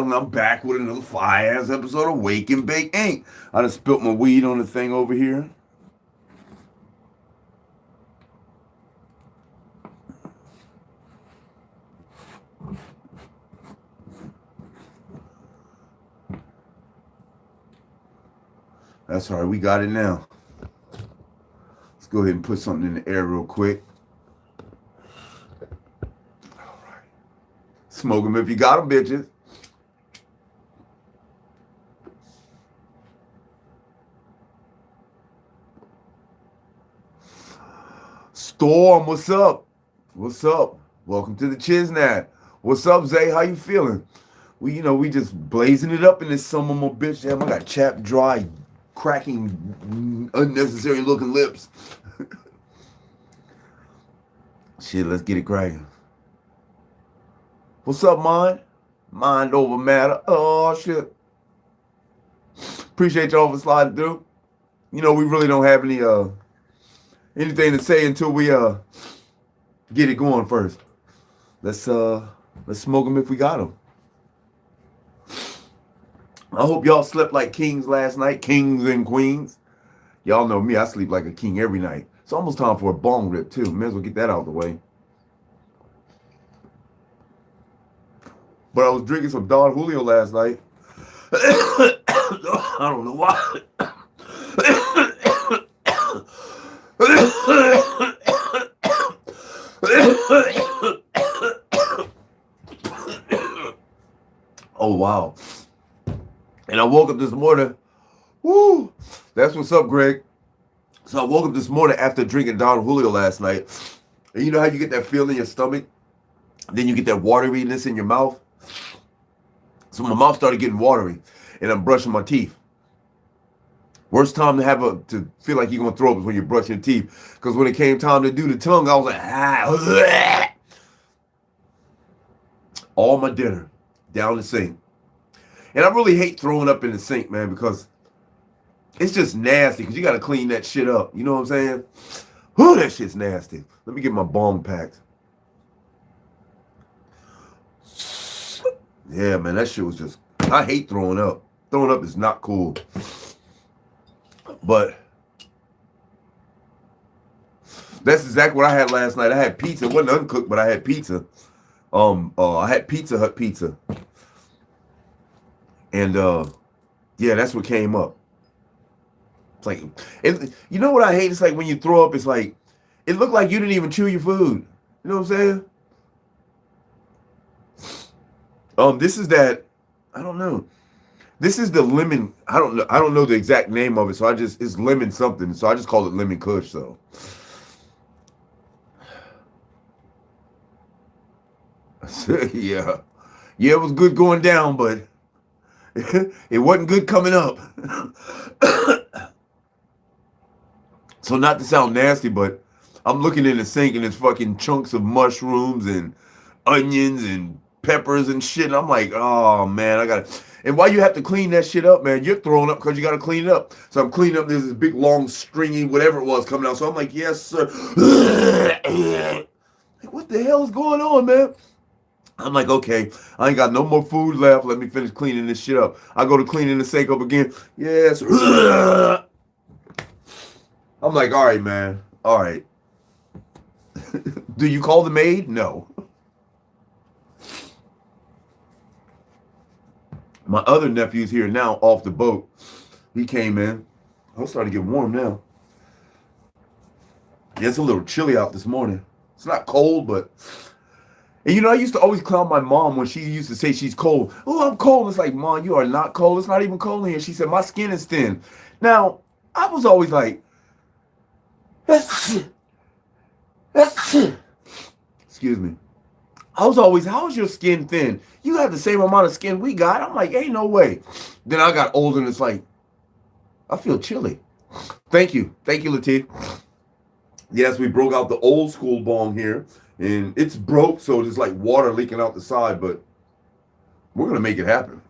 Young. I'm back with another fire-ass episode of Wake and Bake Inc. I done spilt my weed on the thing over here. That's all right. We got it now. Let's go ahead and put something in the air real quick. All right. Smoke them if you got them, bitches. Storm, what's up? What's up? Welcome to the Chiznat. What's up, Zay? How you feeling? We just blazing it up in this summer, my bitch. Damn, I got chapped, dry, cracking, unnecessary looking lips. Shit, let's get it cracking. What's up, Mind? Mind over matter. Oh, shit. Appreciate y'all for sliding through. We really don't have anything to say until we get it going first. Let's smoke them if we got them. I hope y'all slept like kings last night, kings and queens. Y'all know me, I sleep like a king every night. It's almost time for a bong rip too. May as well get that out of the way. But I was drinking some Don Julio last night. I don't know why. Oh, wow. And I woke up this morning. Woo! That's what's up, Greg. So I woke up this morning after drinking Don Julio last night. And you know how you get that feeling in your stomach? Then you get that wateriness in your mouth? So my mouth started getting watery. And I'm brushing my teeth. Worst time to feel like you're going to throw up is when you're brushing your teeth. Because when it came time to do the tongue, I was like, ah. All my dinner down the sink. And I really hate throwing up in the sink, man, because it's just nasty. Because you got to clean that shit up. You know what I'm saying? Whew, that shit's nasty. Let me get my bong packed. Yeah, man, that shit was just... I hate throwing up. Throwing up is not cool. But that's exactly what I had last night. I had pizza. It wasn't uncooked, but I had pizza. I had Pizza Hut pizza. And yeah, that's what came up. It's like, you know what I hate? It's like when you throw up, it's like, it looked like you didn't even chew your food. You know what I'm saying? This is that, I don't know. This is the lemon. I don't know the exact name of it, so it's lemon something. So I just call it lemon kush. So yeah, it was good going down, but it wasn't good coming up. So not to sound nasty, but I'm looking in the sink and it's fucking chunks of mushrooms and onions and peppers and shit. And I'm like, oh man, I gotta. And why you have to clean that shit up, man? You're throwing up because you got to clean it up. So I'm cleaning up. There's this big, long, stringy, whatever it was coming out. So I'm like, yes, sir. Like, what the hell is going on, man? I'm like, okay, I ain't got no more food left. Let me finish cleaning this shit up. I go to cleaning the sink up again. Yes. I'm like, all right, man. All right. Do you call the maid? No. My other nephew's here now off the boat. He came in. Oh, it's starting to get warm now. Yeah, it's a little chilly out this morning. It's not cold, but... And I used to always clown my mom when she used to say she's cold. Oh, I'm cold. It's like, Mom, you are not cold. It's not even cold in here. She said, my skin is thin. Now, I was always like... Excuse me. I was always, how's your skin thin? You have the same amount of skin we got. I'm like, ain't no way. Then I got older and it's like, I feel chilly. Thank you, Latif. Yes, we broke out the old school bong here. And it's broke, so there's like water leaking out the side. But we're going to make it happen.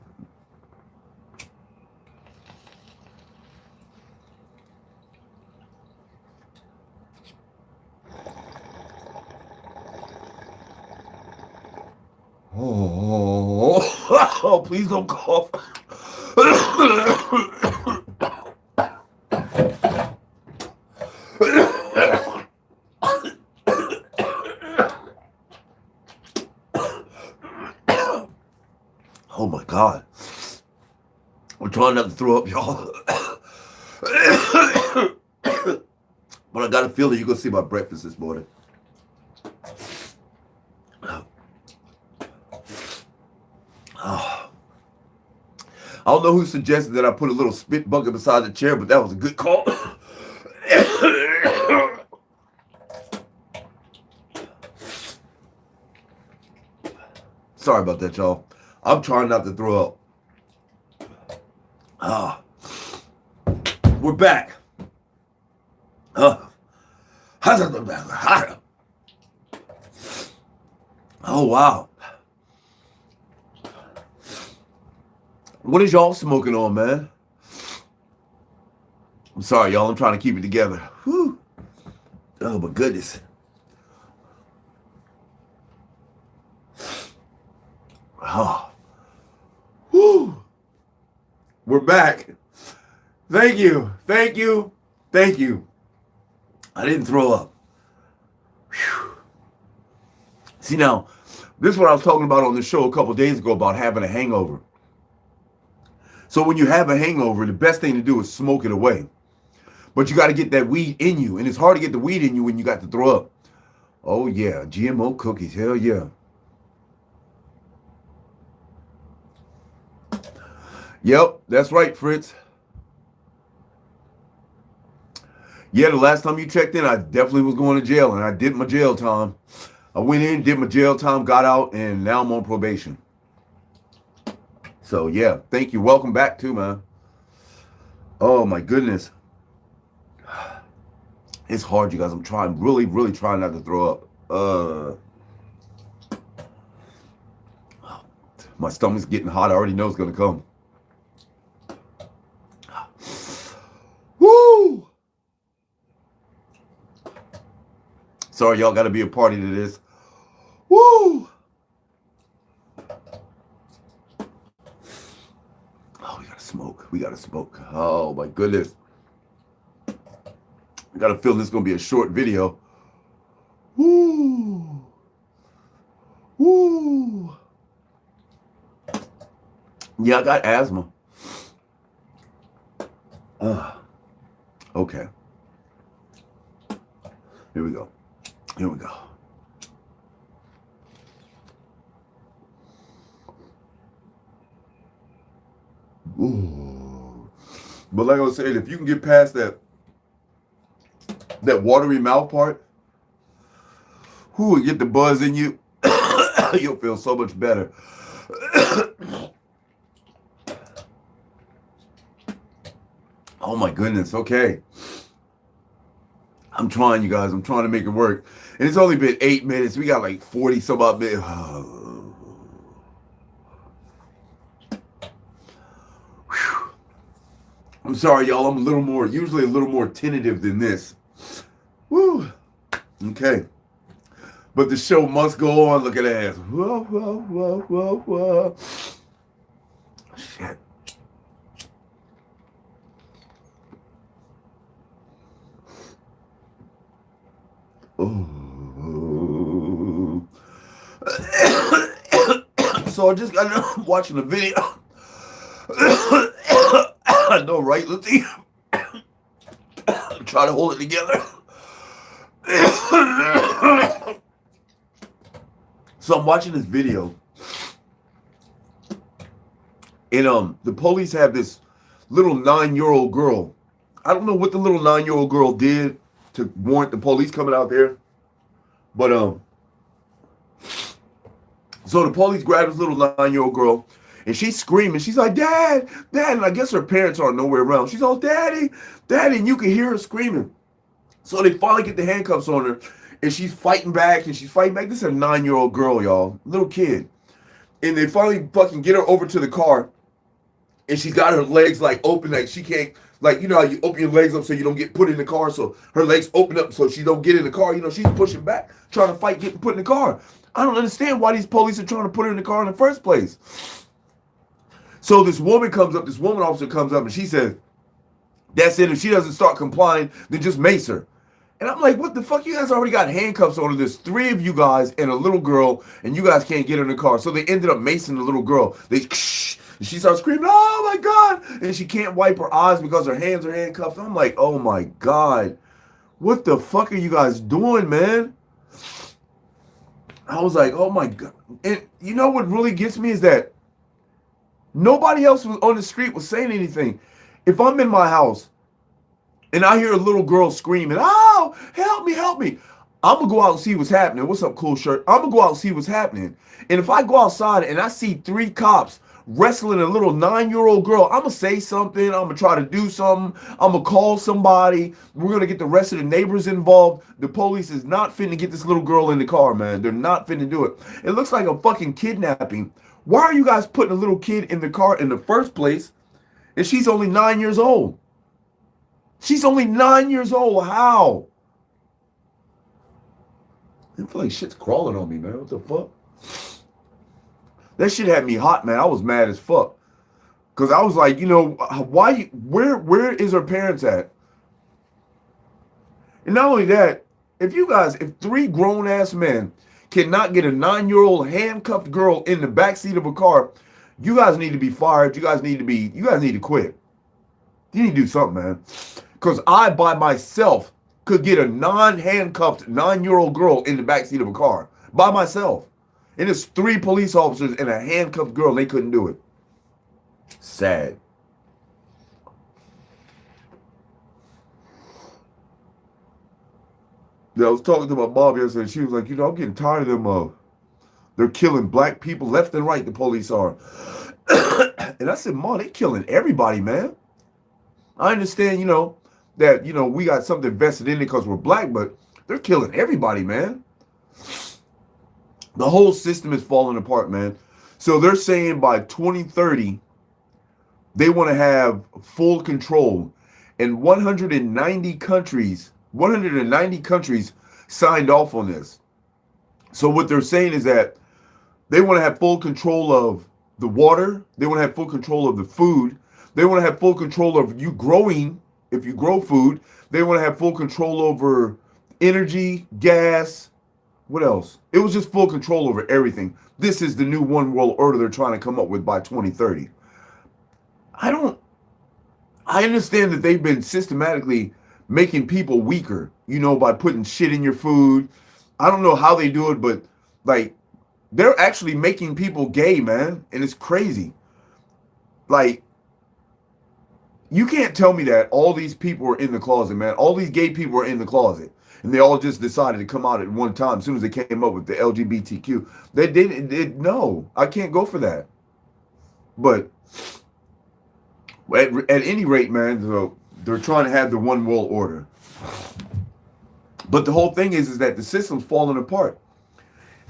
Oh, Oh, please don't cough. Oh my God. I'm trying not to throw up, y'all. But I got a feeling you're going to see my breakfast this morning. I don't know who suggested that I put a little spit bucket beside the chair, but that was a good call. Sorry about that, y'all. I'm trying not to throw up. We're back. Oh, wow. What is y'all smoking on, man? I'm sorry, y'all. I'm trying to keep it together. Whew. Oh, my goodness. Oh. Whew. We're back. Thank you. Thank you. Thank you. I didn't throw up. Whew. See, now, this is what I was talking about on the show a couple days ago about having a hangover. So when you have a hangover, the best thing to do is smoke it away. But you got to get that weed in you. And it's hard to get the weed in you when you got to throw up. Oh, yeah. GMO cookies. Hell yeah. Yep, that's right, Fritz. Yeah, the last time you checked in, I definitely was going to jail, and I did my jail time. I went in, did my jail time, got out, and now I'm on probation. So, yeah, thank you. Welcome back, too, man. Oh, my goodness. It's hard, you guys. I'm trying, really, really trying not to throw up. My stomach's getting hot. I already know it's going to come. Woo! Sorry, y'all got to be a party to this. Woo! Oh, we got to smoke. We got to smoke. Oh, my goodness. I got a feeling this is going to be a short video. Woo! Woo! Yeah, I got asthma. Okay. Here we go. Here we go. Ooh. But like I was saying, if you can get past that watery mouth part, get the buzz in you, you'll feel so much better. Oh my goodness. Okay. I'm trying, you guys. I'm trying to make it work. And it's only been 8 minutes. We got like 40 some odd minutes. I'm sorry, y'all. I'm usually a little more tentative than this. Woo. Okay. But the show must go on. Look at that. Whoa, whoa, whoa, whoa, whoa. Shit. Oh. So I just got watching the video. I know, right, Lucy? Try to hold it together. So I'm watching this video, and the police have this little 9-year-old girl. I don't know what the little 9-year-old girl did to warrant the police coming out there, but so the police grabbed this little 9-year-old girl, and she's screaming. She's like, "Dad, Dad!" And I guess her parents are nowhere around. She's all, "Daddy, Daddy!" And you can hear her screaming. So they finally get the handcuffs on her, and she's fighting back, and she's fighting back. This is a 9-year-old girl, y'all, little kid. And they finally fucking get her over to the car, and she's got her legs like open, like she can't, like, you know how you open your legs up so you don't get put in the car, so her legs open up so she don't get in the car. You know, she's pushing back, trying to fight getting put in the car. I don't understand why these police are trying to put her in the car in the first place. So this woman comes up, this woman officer comes up, and she says, that's it. If she doesn't start complying, then just mace her. And I'm like, what the fuck? You guys already got handcuffs on her. There's 3 of you guys and a little girl, and you guys can't get in the car. So they ended up macing the little girl. And she starts screaming, oh my God. And she can't wipe her eyes because her hands are handcuffed. I'm like, oh my God. What the fuck are you guys doing, man? I was like, oh my God. And you know what really gets me is that nobody else was on the street was saying anything. If I'm in my house and I hear a little girl screaming, oh, help me, help me. I'm going to go out and see what's happening. What's up, cool shirt? I'm going to go out and see what's happening. And if I go outside and I see 3 cops wrestling a little 9-year-old girl, I'm going to say something. I'm going to try to do something. I'm going to call somebody. We're going to get the rest of the neighbors involved. The police is not finna get this little girl in the car, man. They're not finna do it. It looks like a fucking kidnapping. Why are you guys putting a little kid in the car in the first place? And she's only 9 years old. She's only 9 years old. How? I feel like shit's crawling on me, man. What the fuck? That shit had me hot, man. I was mad as fuck. Because I was like, you know, where is her parents at? And not only that, if 3 grown-ass men cannot get a 9-year-old handcuffed girl in the backseat of a car, you guys need to be fired. You guys need to quit. You need to do something, man. Because I, by myself, could get a non-handcuffed 9-year-old girl in the backseat of a car. By myself. And it's 3 police officers and a handcuffed girl, and they couldn't do it. Sad. Yeah, I was talking to my mom yesterday, and she was like, you know, I'm getting tired of them. They're killing black people left and right, the police are. And I said, Mom, they killing everybody, man. I understand, you know, that, you know, we got something vested in it because we're black, but they're killing everybody, man. The whole system is falling apart, man. So they're saying by 2030, they want to have full control. And 190 countries signed off on this. So what they're saying is that they want to have full control of the water. They want to have full control of the food. They want to have full control of you growing, if you grow food. They want to have full control over energy, gas. What else? It was just full control over everything. This is the new one world order they're trying to come up with by 2030. I understand that they've been systematically making people weaker, you know, by putting shit in your food. I don't know how they do it, but like, they're actually making people gay, man. And it's crazy. Like, you can't tell me that all these people are in the closet, man. All these gay people are in the closet. And they all just decided to come out at one time as soon as they came up with the LGBTQ. They didn't, no, I can't go for that. But at any rate, man, they're trying to have the one world order. But the whole thing is that the system's falling apart.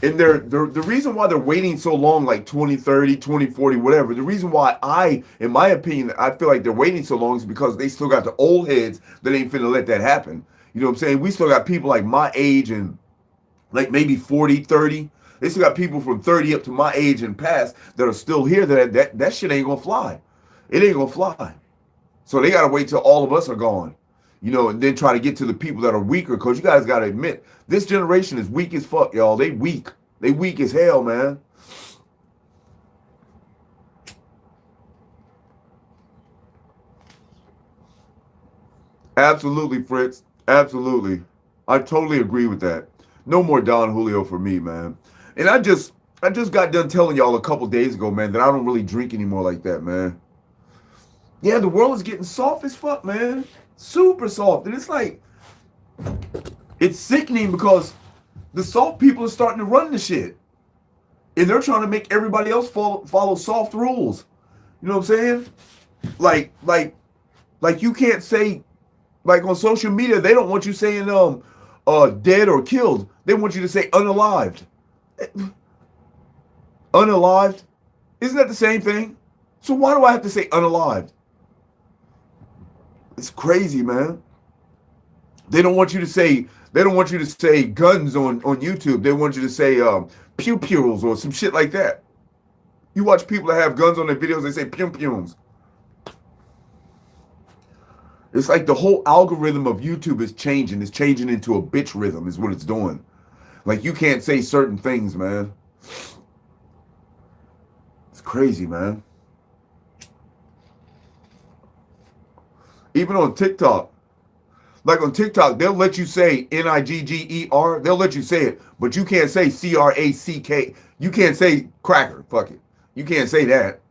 And the reason why they're waiting so long, like 2030, 2040, whatever, the reason why in my opinion, I feel like they're waiting so long is because they still got the old heads that ain't finna let that happen. You know what I'm saying? We still got people like my age and like maybe 40, 30. They still got people from 30 up to my age and past that are still here that shit ain't gonna fly. It ain't gonna fly. So they gotta wait till all of us are gone. You know, and then try to get to the people that are weaker, because you guys got to admit, this generation is weak as fuck, y'all. They weak. They weak as hell, man. Absolutely, Fritz. Absolutely. I totally agree with that. No more Don Julio for me, man. And I just got done telling y'all a couple days ago, man, that I don't really drink anymore like that, man. Yeah, the world is getting soft as fuck, man. Super soft. And it's like, it's sickening because the soft people are starting to run the shit. And they're trying to make everybody else follow soft rules. You know what I'm saying? Like you can't say, like on social media, they don't want you saying dead or killed. They want you to say unalived. Unalived? Isn't that the same thing? So why do I have to say unalived? It's crazy, man. They don't want you to say guns on YouTube. They want you to say pew pews or some shit like that. You watch people that have guns on their videos, they say pium piums. It's like the whole algorithm of YouTube is changing. It's changing into a bitch rhythm is what it's doing. Like you can't say certain things, man. It's crazy, man. Even on TikTok. Like on TikTok, they'll let you say Nigger. They'll let you say it, but you can't say Crack. You can't say cracker. Fuck it. You can't say that.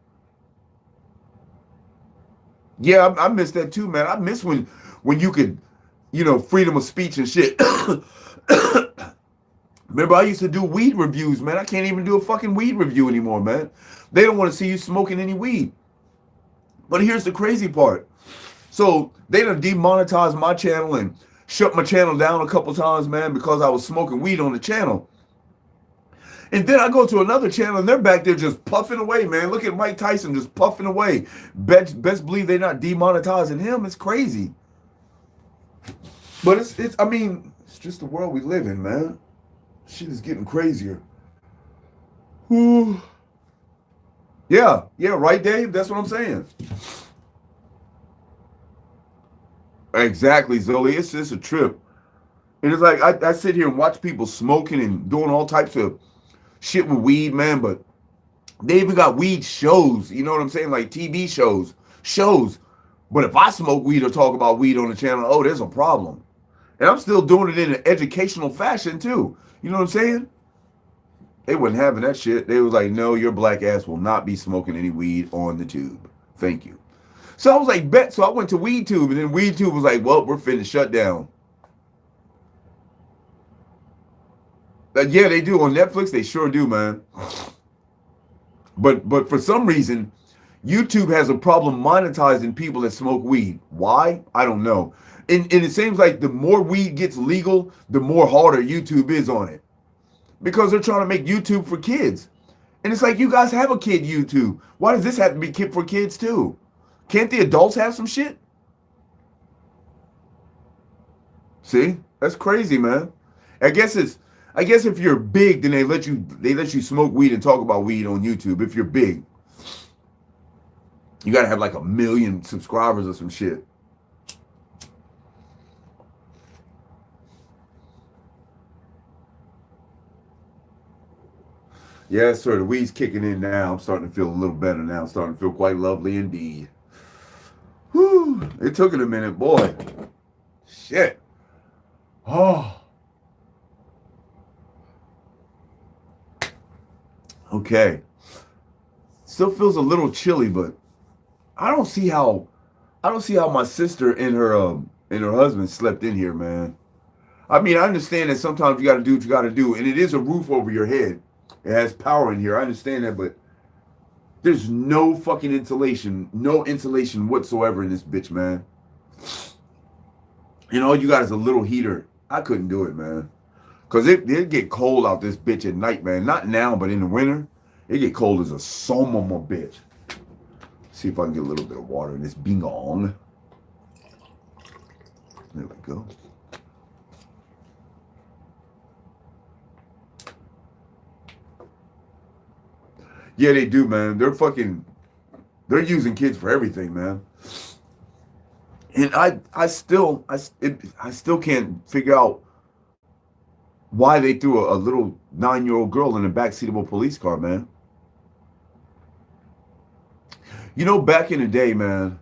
Yeah, I miss that too, man. I miss when you could, freedom of speech and shit. Remember, I used to do weed reviews, man. I can't even do a fucking weed review anymore, man. They don't want to see you smoking any weed. But here's the crazy part. So they done demonetized my channel and shut my channel down a couple times, man, because I was smoking weed on the channel. And then I go to another channel and they're back there just puffing away, man. Look at Mike Tyson just puffing away. Best believe they're not demonetizing him. It's crazy. But it's just the world we live in, man. Shit is getting crazier. Ooh. Yeah, right, Dave? That's what I'm saying. Exactly, Zoe. It's just a trip. And it's like I sit here and watch people smoking and doing all types of shit with weed, man, but they even got weed shows, you know what I'm saying? Like TV shows. But if I smoke weed or talk about weed on the channel, oh, there's a problem. And I'm still doing it in an educational fashion too. You know what I'm saying? They wasn't having that shit. They was like, no, your black ass will not be smoking any weed on the tube. Thank you. So I was like, bet. So I went to WeedTube, and then WeedTube was like, well, we're finna shut down. Yeah, they do on Netflix. They sure do, man. But for some reason, YouTube has a problem monetizing people that smoke weed. Why? I don't know. And it seems like the more weed gets legal, the more harder YouTube is on it. Because they're trying to make YouTube for kids. And it's like, you guys have a kid YouTube. Why does this have to be for kids too? Can't the adults have some shit? See? That's crazy, man. I guess if you're big, then they let you smoke weed and talk about weed on YouTube. If you're big, you gotta have like 1 million subscribers or some shit. Yes, sir. The weed's kicking in now. I'm starting to feel a little better now. I'm starting to feel quite lovely indeed. Whew. It took it a minute, boy. Shit. Oh. Okay. Still feels a little chilly, but I don't see how my sister and her husband slept in here, man. I mean, I understand that sometimes you got to do what you got to do, and it is a roof over your head. It has power in here. I understand that, but there's no fucking insulation, no insulation whatsoever in this bitch, man. And all you got is a little heater. I couldn't do it, man. Because it get cold out this bitch at night, man. Not now, but in the winter, it get cold as a soma, bitch. See if I can get a little bit of water in this bingong. There we go. Yeah, they do, man. They're using kids for everything, man. And I still can't figure out why they threw a little 9-year-old girl in the backseat of a police car, man. You know, back in the day, man,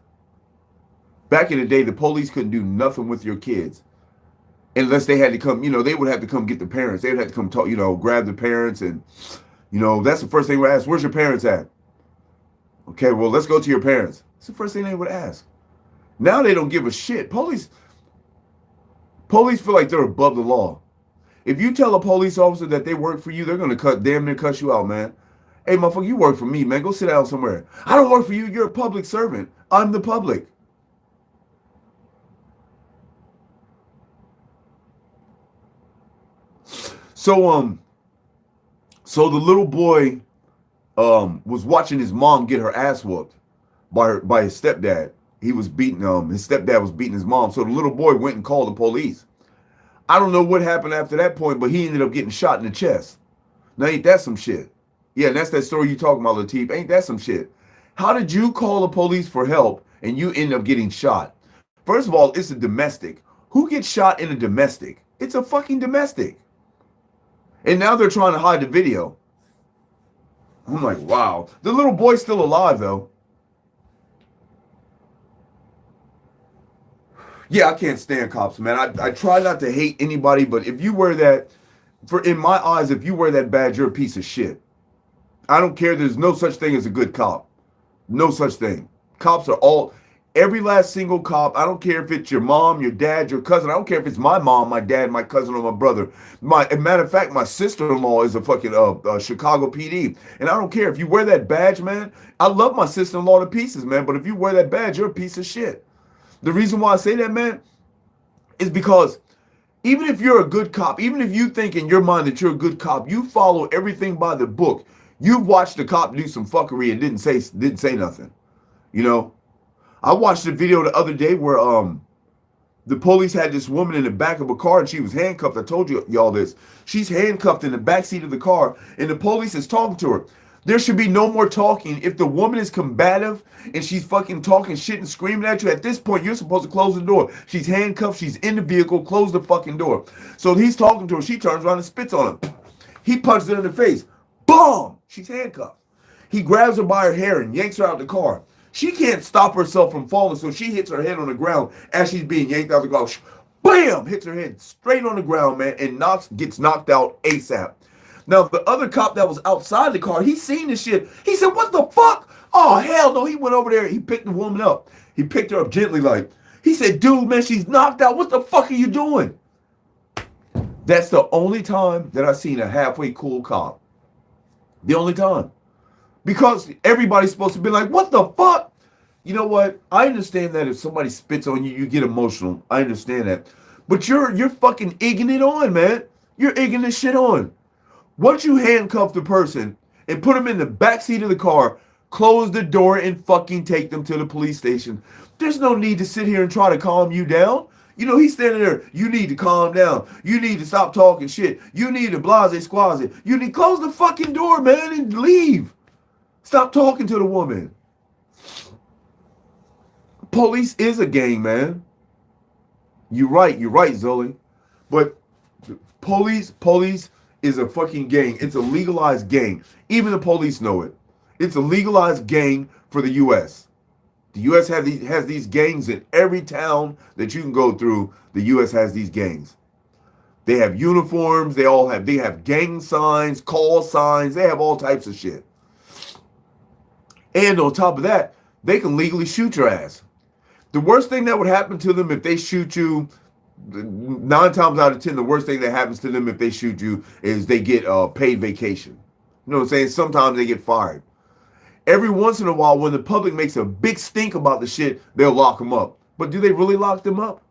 the police couldn't do nothing with your kids unless they had to come, they would have to come get the parents. They would have to come talk, grab the parents and, that's the first thing we ask. Where's your parents at? Okay, well, let's go to your parents. That's the first thing they would ask. Now they don't give a shit. Police feel like they're above the law. If you tell a police officer that they work for you, they're going to damn near cuss you out, man. Hey, motherfucker, you work for me, man. Go sit down somewhere. I don't work for you. You're a public servant. I'm the public. So the little boy was watching his mom get her ass whooped by his stepdad. He was beating his stepdad was beating his mom. So the little boy went and called the police. I don't know what happened after that point, but he ended up getting shot in the chest. Now ain't that some shit? Yeah, and that's that story you talking about, Latif. Ain't that some shit? How did you call the police for help and you end up getting shot? First of all, it's a domestic. Who gets shot in a domestic? It's a fucking domestic. And now they're trying to hide the video. I'm like, wow. The little boy's still alive, though. Yeah, I can't stand cops, man. I try not to hate anybody, but if you wear that, in my eyes, if you wear that badge, you're a piece of shit. I don't care. There's no such thing as a good cop. No such thing. Cops are all, every last single cop. I don't care if it's your mom, your dad, your cousin. I don't care if it's my mom, my dad, my cousin, or my brother. As a matter of fact, my sister-in-law is a fucking Chicago PD, and I don't care if you wear that badge, man. I love my sister-in-law to pieces, man. But if you wear that badge, you're a piece of shit. The reason why I say that, man, is because even if you're a good cop, even if you think in your mind that you're a good cop, you follow everything by the book. You've watched a cop do some fuckery and didn't say nothing. You know, I watched a video the other day where the police had this woman in the back of a car and she was handcuffed. I told y'all this. She's handcuffed in the back seat of the car and the police is talking to her. There should be no more talking. If the woman is combative and she's fucking talking shit and screaming at you, at this point, you're supposed to close the door. She's handcuffed. She's in the vehicle. Close the fucking door. So he's talking to her. She turns around and spits on him. He punches her in the face. Boom! She's handcuffed. He grabs her by her hair and yanks her out the car. She can't stop herself from falling, so she hits her head on the ground as she's being yanked out the car. Bam! Hits her head straight on the ground, man, and gets knocked out ASAP. Now, the other cop that was outside the car, he seen this shit. He said, what the fuck? Oh, hell no. He went over there. He picked the woman up. He picked her up gently like, he said, dude, man, she's knocked out. What the fuck are you doing? That's the only time that I've seen a halfway cool cop. The only time. Because everybody's supposed to be like, what the fuck? You know what? I understand that if somebody spits on you, you get emotional. I understand that. But you're fucking egging it on, man. You're egging this shit on. Once you handcuff the person and put them in the back seat of the car, close the door and fucking take them to the police station. There's no need to sit here and try to calm you down. You know, he's standing there. You need to calm down. You need to stop talking shit. You need to blase squaze it. You need to close the fucking door, man, and leave. Stop talking to the woman. Police is a gang, man. You're right, Zoli. But police is a fucking gang. It's a legalized gang. Even the police know it. It's a legalized gang for the U.S. The U.S. has these gangs in every town that you can go through. The U.S. has these gangs. They have uniforms. They have gang signs, call signs. They have all types of shit. And on top of that, they can legally shoot your ass. The worst thing that would happen to them if they shoot you, 9 times out of 10, the worst thing that happens to them if they shoot you is they get paid vacation. You know what I'm saying? Sometimes they get fired. Every once in a while, when the public makes a big stink about the shit, they'll lock them up. But do they really lock them up?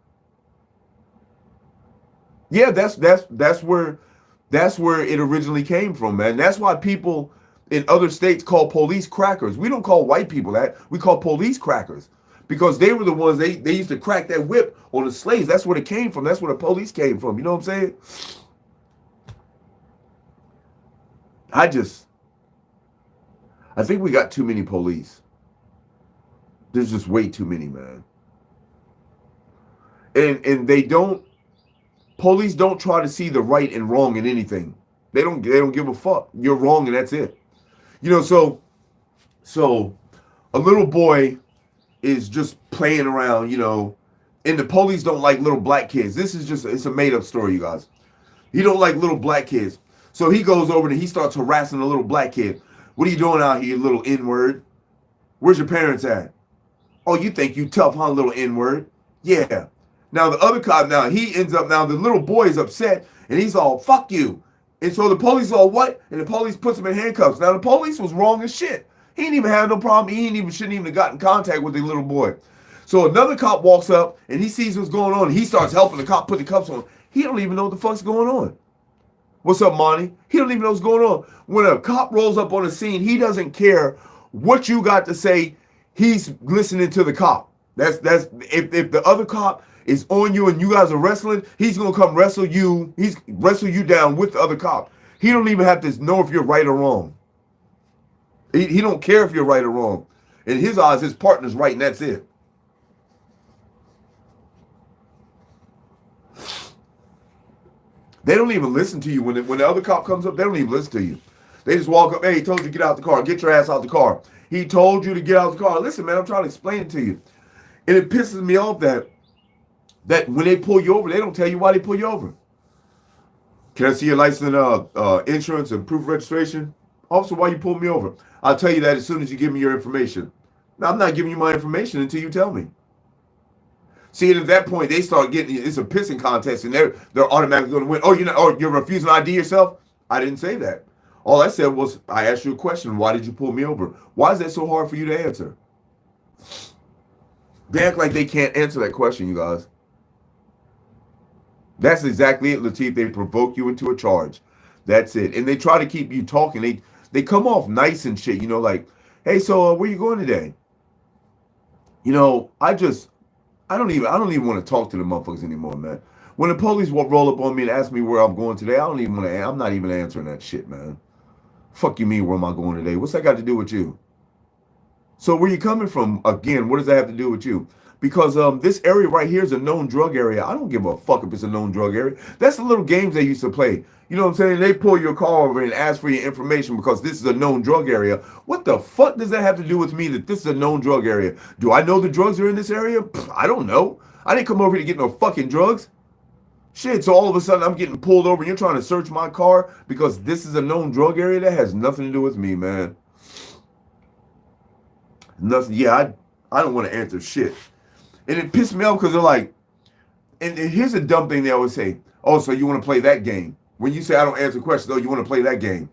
Yeah, that's where it originally came from, man. That's why people in other states call police crackers. We don't call white people that. We call police crackers. Because they were the ones, they used to crack that whip on the slaves. That's where it came from. That's where the police came from. You know what I'm saying? I think we got too many police. There's just way too many, man. And police don't try to see the right and wrong in anything. They don't give a fuck. You're wrong and that's it. You know, so a little boy is just playing around, you know, and the police don't like little black kids. This is it's a made-up story, you guys. He don't like little black kids. So he goes over and he starts harassing the little black kid. What are you doing out here, you little N-word? Where's your parents at? Oh, you think you tough, huh, little N-word? Yeah. Now the other cop, the little boy is upset and he's all, fuck you. And so the police all, what? And the police puts him in handcuffs. Now the police was wrong as shit. He didn't even have no problem. Shouldn't even have got in contact with the little boy. So another cop walks up and he sees what's going on. And he starts helping the cop put the cuffs on. He don't even know what the fuck's going on. What's up, Monty? He don't even know what's going on. When a cop rolls up on the scene, he doesn't care what you got to say. He's listening to the cop. That's if the other cop is on you and you guys are wrestling, he's gonna come wrestle you. He's wrestle you down with the other cop. He don't even have to know if you're right or wrong. He don't care if you're right or wrong. In his eyes, his partner's right, and that's it. They don't even listen to you when the other cop comes up. They don't even listen to you. They just walk up. Hey, he told you to get out the car. Get your ass out the car. He told you to get out the car. Listen, man, I'm trying to explain it to you, and it pisses me off that when they pull you over, they don't tell you why they pull you over. Can I see your license, insurance, and proof of registration? Officer, why you pull me over? I'll tell you that as soon as you give me your information. Now, I'm not giving you my information until you tell me. See, and at that point, they start getting, it's a pissing contest, and they're automatically going to win. Oh, you're refusing to ID yourself? I didn't say that. All I said was, I asked you a question. Why did you pull me over? Why is that so hard for you to answer? They act like they can't answer that question, you guys. That's exactly it, Lateef. They provoke you into a charge. That's it. And they try to keep you talking. They come off nice and shit, like, hey, so where you going today? I don't even want to talk to the motherfuckers anymore, man. When the police roll up on me and ask me where I'm going today, I'm not even answering that shit, man. Fuck you mean, where am I going today? What's that got to do with you? So where you coming from? Again, what does that have to do with you? Because this area right here is a known drug area. I don't give a fuck if it's a known drug area. That's the little games they used to play. You know what I'm saying? They pull your car over and ask for your information because this is a known drug area. What the fuck does that have to do with me that this is a known drug area? Do I know the drugs are in this area? I don't know. I didn't come over here to get no fucking drugs. Shit, so all of a sudden I'm getting pulled over and you're trying to search my car because this is a known drug area? That has nothing to do with me, man. Nothing. Yeah, I don't want to answer shit. And it pissed me off because they're like, and here's a dumb thing they always say. Oh, so you want to play that game? When you say I don't answer questions, oh, you want to play that game.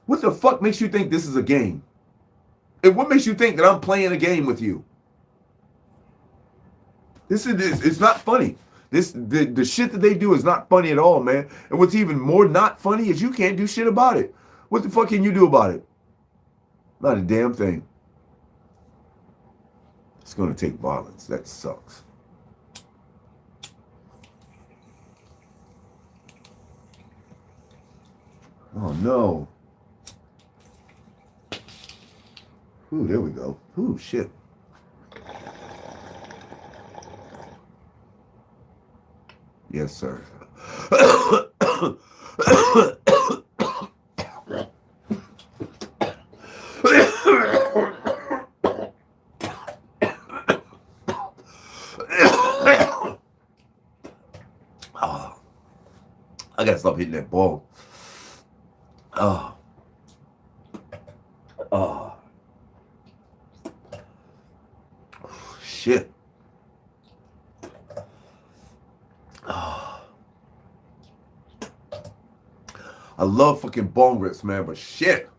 What the fuck makes you think this is a game? And what makes you think that I'm playing a game with you? It's not funny. The shit that they do is not funny at all, man. And what's even more not funny is you can't do shit about it. What the fuck can you do about it? Not a damn thing. It's going to take violence. That sucks. Oh, no. Ooh, there we go. Ooh, shit. Yes, sir. I gotta stop hitting that ball. Shit. I love fucking bong rips, man, but shit,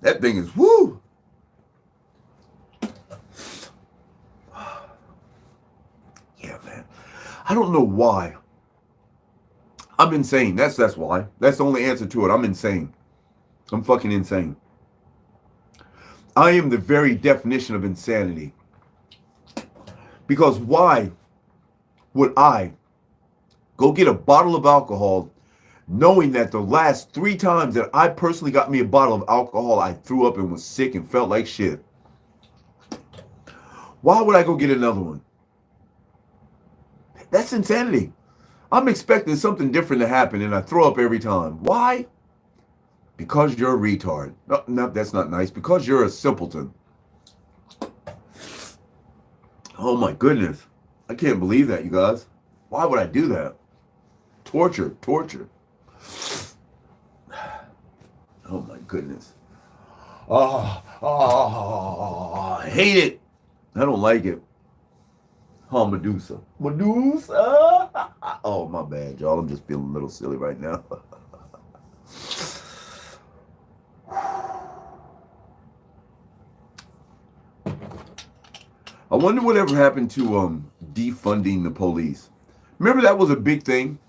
that thing is woo. Yeah, man. I don't know why. I'm insane. That's why. That's the only answer to it. I'm insane. I'm fucking insane. I am the very definition of insanity. Because why would I go get a bottle of alcohol knowing that the last 3 times that I personally got me a bottle of alcohol, I threw up and was sick and felt like shit? Why would I go get another one? That's insanity. I'm expecting something different to happen and I throw up every time. Why? Because you're a retard. No, that's not nice. Because you're a simpleton. Oh my goodness. I can't believe that, you guys. Why would I do that? Torture. Oh my goodness. I hate it. I don't like it. Oh, Medusa. Oh, my bad, y'all. I'm just feeling a little silly right now. I wonder whatever happened to defunding the police. Remember that was a big thing?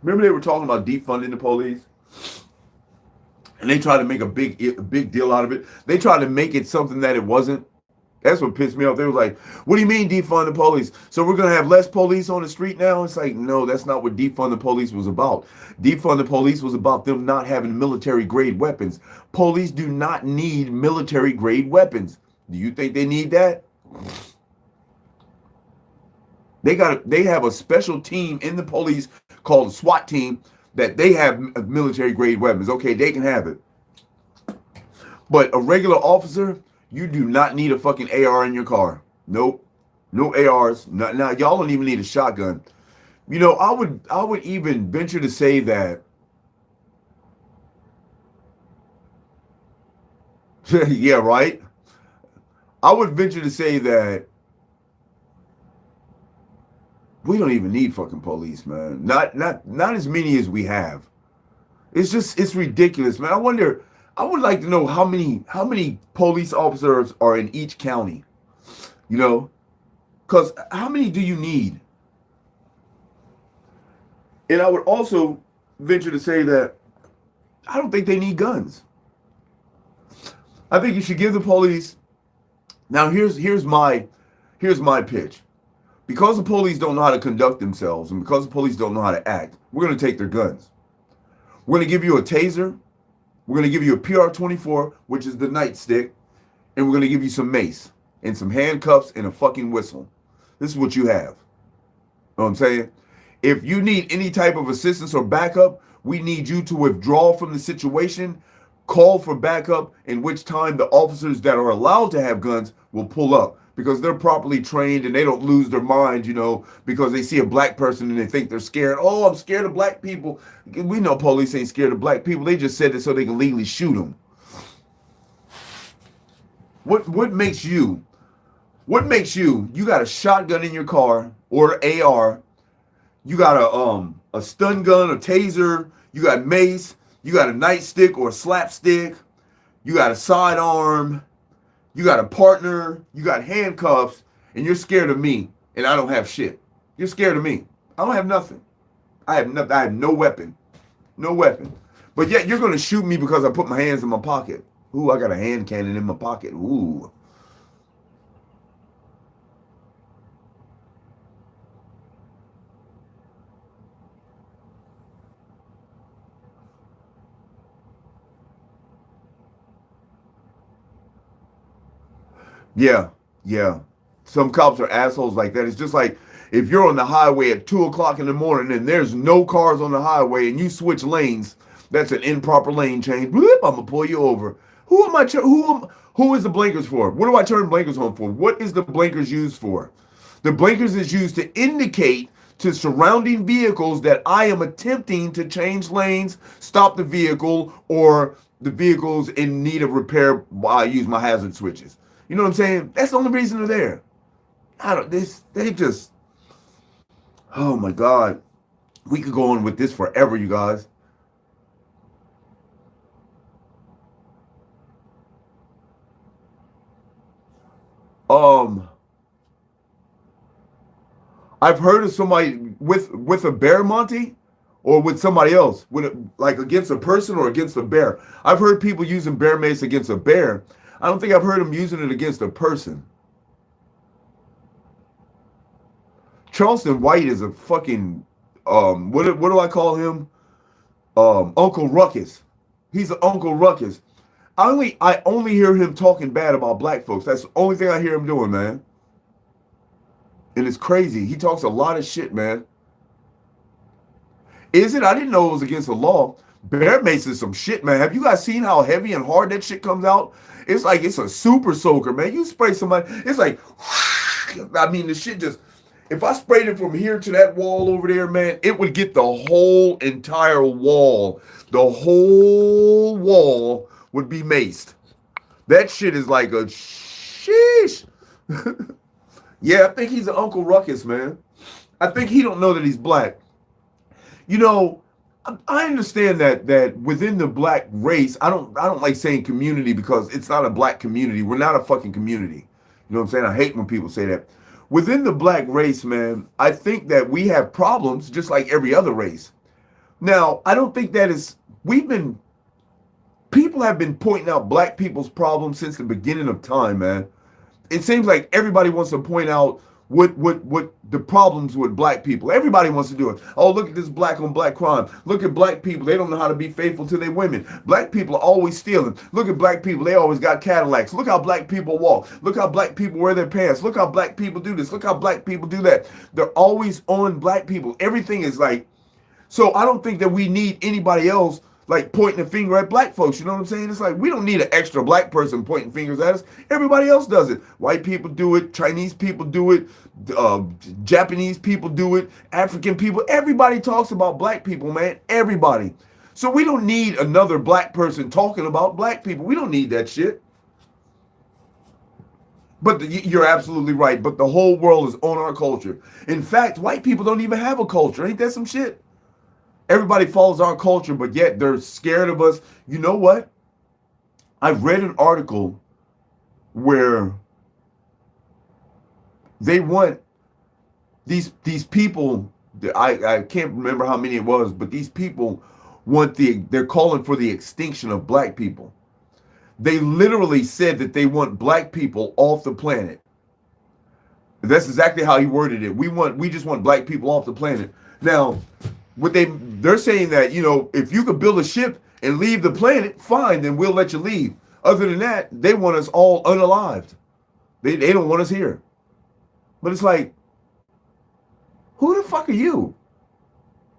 Remember they were talking about defunding the police? And they tried to make a big deal out of it. They tried to make it something that it wasn't. That's what pissed me off. They were like, what do you mean defund the police? So we're going to have less police on the street now? It's like, no, that's not what defund the police was about. Defund the police was about them not having military grade weapons. Police do not need military grade weapons. Do you think they need that? They have a special team in the police called a SWAT team that they have military grade weapons. Okay, they can have it. But a regular officer, you do not need a fucking AR in your car. Nope. No ARs. Now y'all don't even need a shotgun. You know, I would even venture to say that yeah, right? I would venture to say that we don't even need fucking police, man. Not as many as we have. It's ridiculous, man. I would like to know how many police officers are in each county. You know? Cuz how many do you need? And I would also venture to say that I don't think they need guns. I think you should give the police. Now here's my pitch. Because the police don't know how to conduct themselves and because the police don't know how to act, we're going to take their guns. We're going to give you a taser. We're going to give you a PR-24, which is the nightstick, and we're going to give you some mace and some handcuffs and a fucking whistle. This is what you have. Know what I'm saying? If you need any type of assistance or backup, we need you to withdraw from the situation, call for backup, in which time the officers that are allowed to have guns will pull up because they're properly trained and they don't lose their mind, you know, because they see a black person and they think they're scared. Oh, I'm scared of black people. We know police ain't scared of black people. They just said it so they can legally shoot them. What makes you? You got a shotgun in your car or AR. You got a stun gun, a taser. You got mace. You got a nightstick or a slapstick. You got a sidearm. You got a partner. You got handcuffs. And you're scared of me. And I don't have shit. You're scared of me. I don't have nothing. I have nothing. I have no weapon. No weapon. But yet you're going to shoot me because I put my hands in my pocket. Ooh, I got a hand cannon in my pocket. Ooh. Yeah. Some cops are assholes like that. It's just like if you're on the highway at 2 o'clock in the morning and there's no cars on the highway and you switch lanes, that's an improper lane change. Bloop, I'm gonna pull you over. Who is the blinkers for? What do I turn blinkers on for? What is the blinkers used for? The blinkers is used to indicate to surrounding vehicles that I am attempting to change lanes, stop the vehicle, or the vehicle's in need of repair while I use my hazard switches. You know what I'm saying? That's the only reason they're there. They just, oh my God. We could go on with this forever, you guys. I've heard of somebody with a bear, Monty, or with somebody else, like against a person or against a bear. I've heard people using bear mace against a bear. I don't think I've heard them using it against a person. Charleston White is a fucking what do I call him? Uncle Ruckus. He's an Uncle Ruckus. I only hear him talking bad about black folks. That's the only thing I hear him doing, man. And it's crazy. He talks a lot of shit, man. Is it? I didn't know it was against the law. Bear mace is some shit, man. Have you guys seen how heavy and hard that shit comes out? It's like it's a super soaker, man. You spray somebody, it's like, I mean, the shit just, if I sprayed it from here to that wall over there, man, it would get the whole entire wall. The whole wall would be maced. That shit is like a sheesh. Yeah, I think he's an Uncle Ruckus, man. I think he don't know that he's black. You know, I understand that within the black race, I don't like saying community because it's not a black community. We're not a fucking community. You know what I'm saying? I hate when people say that. Within the black race, man, I think that we have problems just like every other race. Now, I don't think that is, people have been pointing out black people's problems since the beginning of time, man. it seems like everybody wants to point out what the problems with black people. Everybody wants to do it. Oh, look at this black on black crime. Look at black people. They don't know how to be faithful to their women. Black people are always stealing. Look at black people. They always got Cadillacs. Look how black people walk. Look how black people wear their pants. Look how black people do this. Look how black people do that. They're always on black people. Everything is like, so I don't think that we need anybody else like pointing a finger at black folks. You know what I'm saying? It's like we don't need an extra black person pointing fingers at us. Everybody else does it. White people do it. Chinese people do it. Japanese people do it. African people. Everybody talks about black people, man. Everybody. So we don't need another black person talking about black people. We don't need that shit. But you're absolutely right. But the whole world is on our culture. In fact, white people don't even have a culture. Ain't that some shit? Everybody follows our culture, but yet they're scared of us. You know what? I've read an article where they want these people, I can't remember how many it was, but these people want they're calling for the extinction of black people. They literally said that they want black people off the planet. That's exactly how he worded it. We just want black people off the planet. Now, they're saying that, you know, if you could build a ship and leave the planet, fine, then we'll let you leave. Other than that, they want us all unalived. They don't want us here. But it's like, who the fuck are you?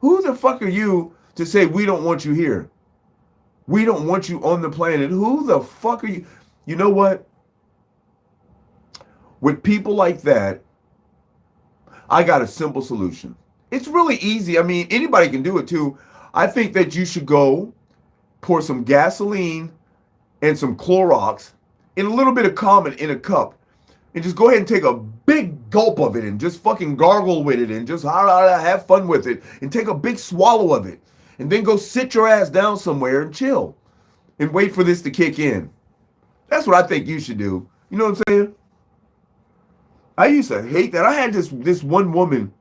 Who the fuck are you to say we don't want you here? We don't want you on the planet. Who the fuck are you? You know what? With people like that, I got a simple solution. It's really easy. I mean, anybody can do it too. I think that you should go pour some gasoline and some Clorox and a little bit of Comet in a cup and just go ahead and take a big gulp of it and just fucking gargle with it and just have fun with it and take a big swallow of it and then go sit your ass down somewhere and chill and wait for this to kick in. That's what I think you should do. You know what I'm saying? I used to hate that. I had this one woman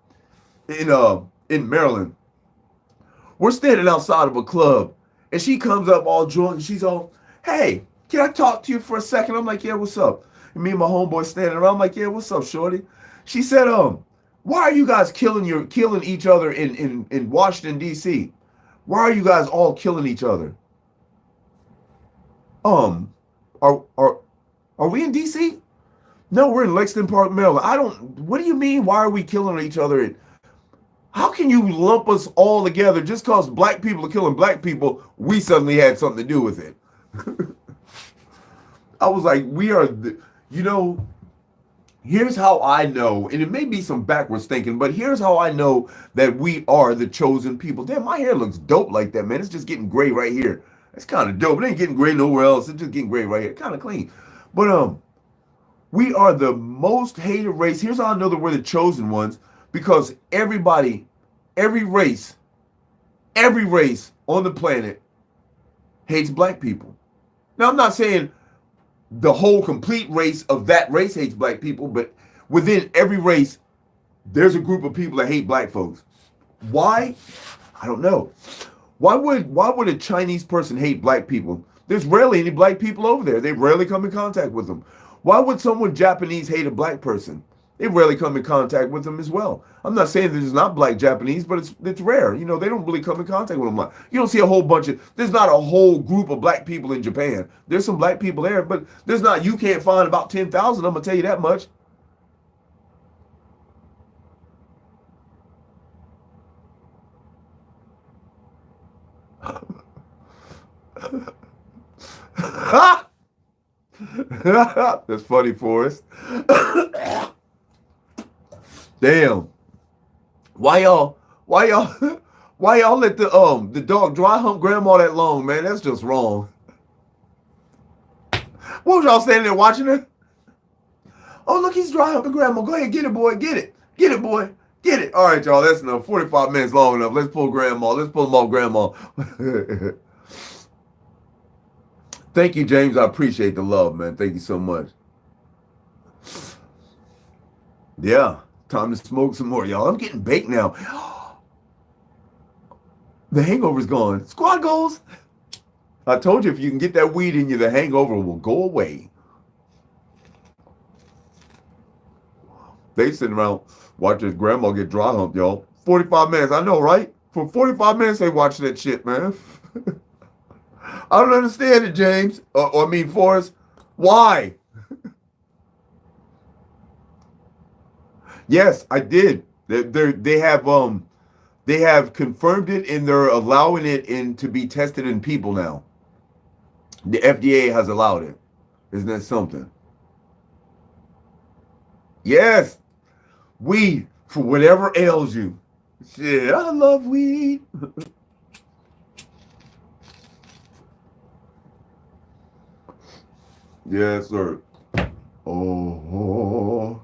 in Maryland. We're standing outside of a club and she comes up all drunk and she's all, hey, can I talk to you for a second? I'm like, yeah, what's up? And me and my homeboy standing around, I'm like, yeah, what's up, shorty? She said, why are you guys killing each other in Washington, D.C.? Why are you guys all killing each other? Are we in D.C.? No, we're in Lexington Park, Maryland. What do you mean? Why are we killing each other? How can you lump us all together just because black people are killing black people? We suddenly had something to do with it. I was like, here's how I know, and it may be some backwards thinking, but here's how I know that we are the chosen people. Damn, my hair looks dope like that, man. It's just getting gray right here. It's kind of dope. It ain't getting gray nowhere else. It's just getting gray right here. Kind of clean. But we are the most hated race. Here's how I know that we're the chosen ones. Because everybody, every race on the planet hates black people. Now, I'm not saying the whole complete race of that race hates black people, but within every race, there's a group of people that hate black folks. Why? I don't know. Why would a Chinese person hate black people? There's rarely any black people over there. They rarely come in contact with them. Why would someone Japanese hate a black person? They rarely come in contact with them as well. I'm not saying there's not black Japanese, but it's rare. You know, they don't really come in contact with them. You don't see a whole bunch of, there's not a whole group of black people in Japan. There's some black people there, but you can't find about 10,000, I'm going to tell you that much. That's funny, Forrest. Damn. Why y'all let the dog dry hump grandma that long, man? That's just wrong. What was y'all standing there watching her? Oh, look, he's dry humping grandma. Go ahead, get it, boy. Get it. Get it, boy. Get it. All right, y'all. That's enough. 45 minutes long enough. Let's pull grandma. Let's pull him off grandma. Thank you, James. I appreciate the love, man. Thank you so much. Yeah. Time to smoke some more, y'all. I'm getting baked now. The hangover's gone. Squad goals. I told you if you can get that weed in you, the hangover will go away. They sitting around watching his grandma get dry humped, y'all. 45 minutes. I know, right? For 45 minutes, they watch that shit, man. I don't understand it, James. Or I mean, Forrest. Why? Yes, I did. They have confirmed it and they're allowing it in to be tested in people now. The FDA has allowed it. Isn't that something? Yes, weed for whatever ails you. Shit, I love weed. Yes, sir. Oh,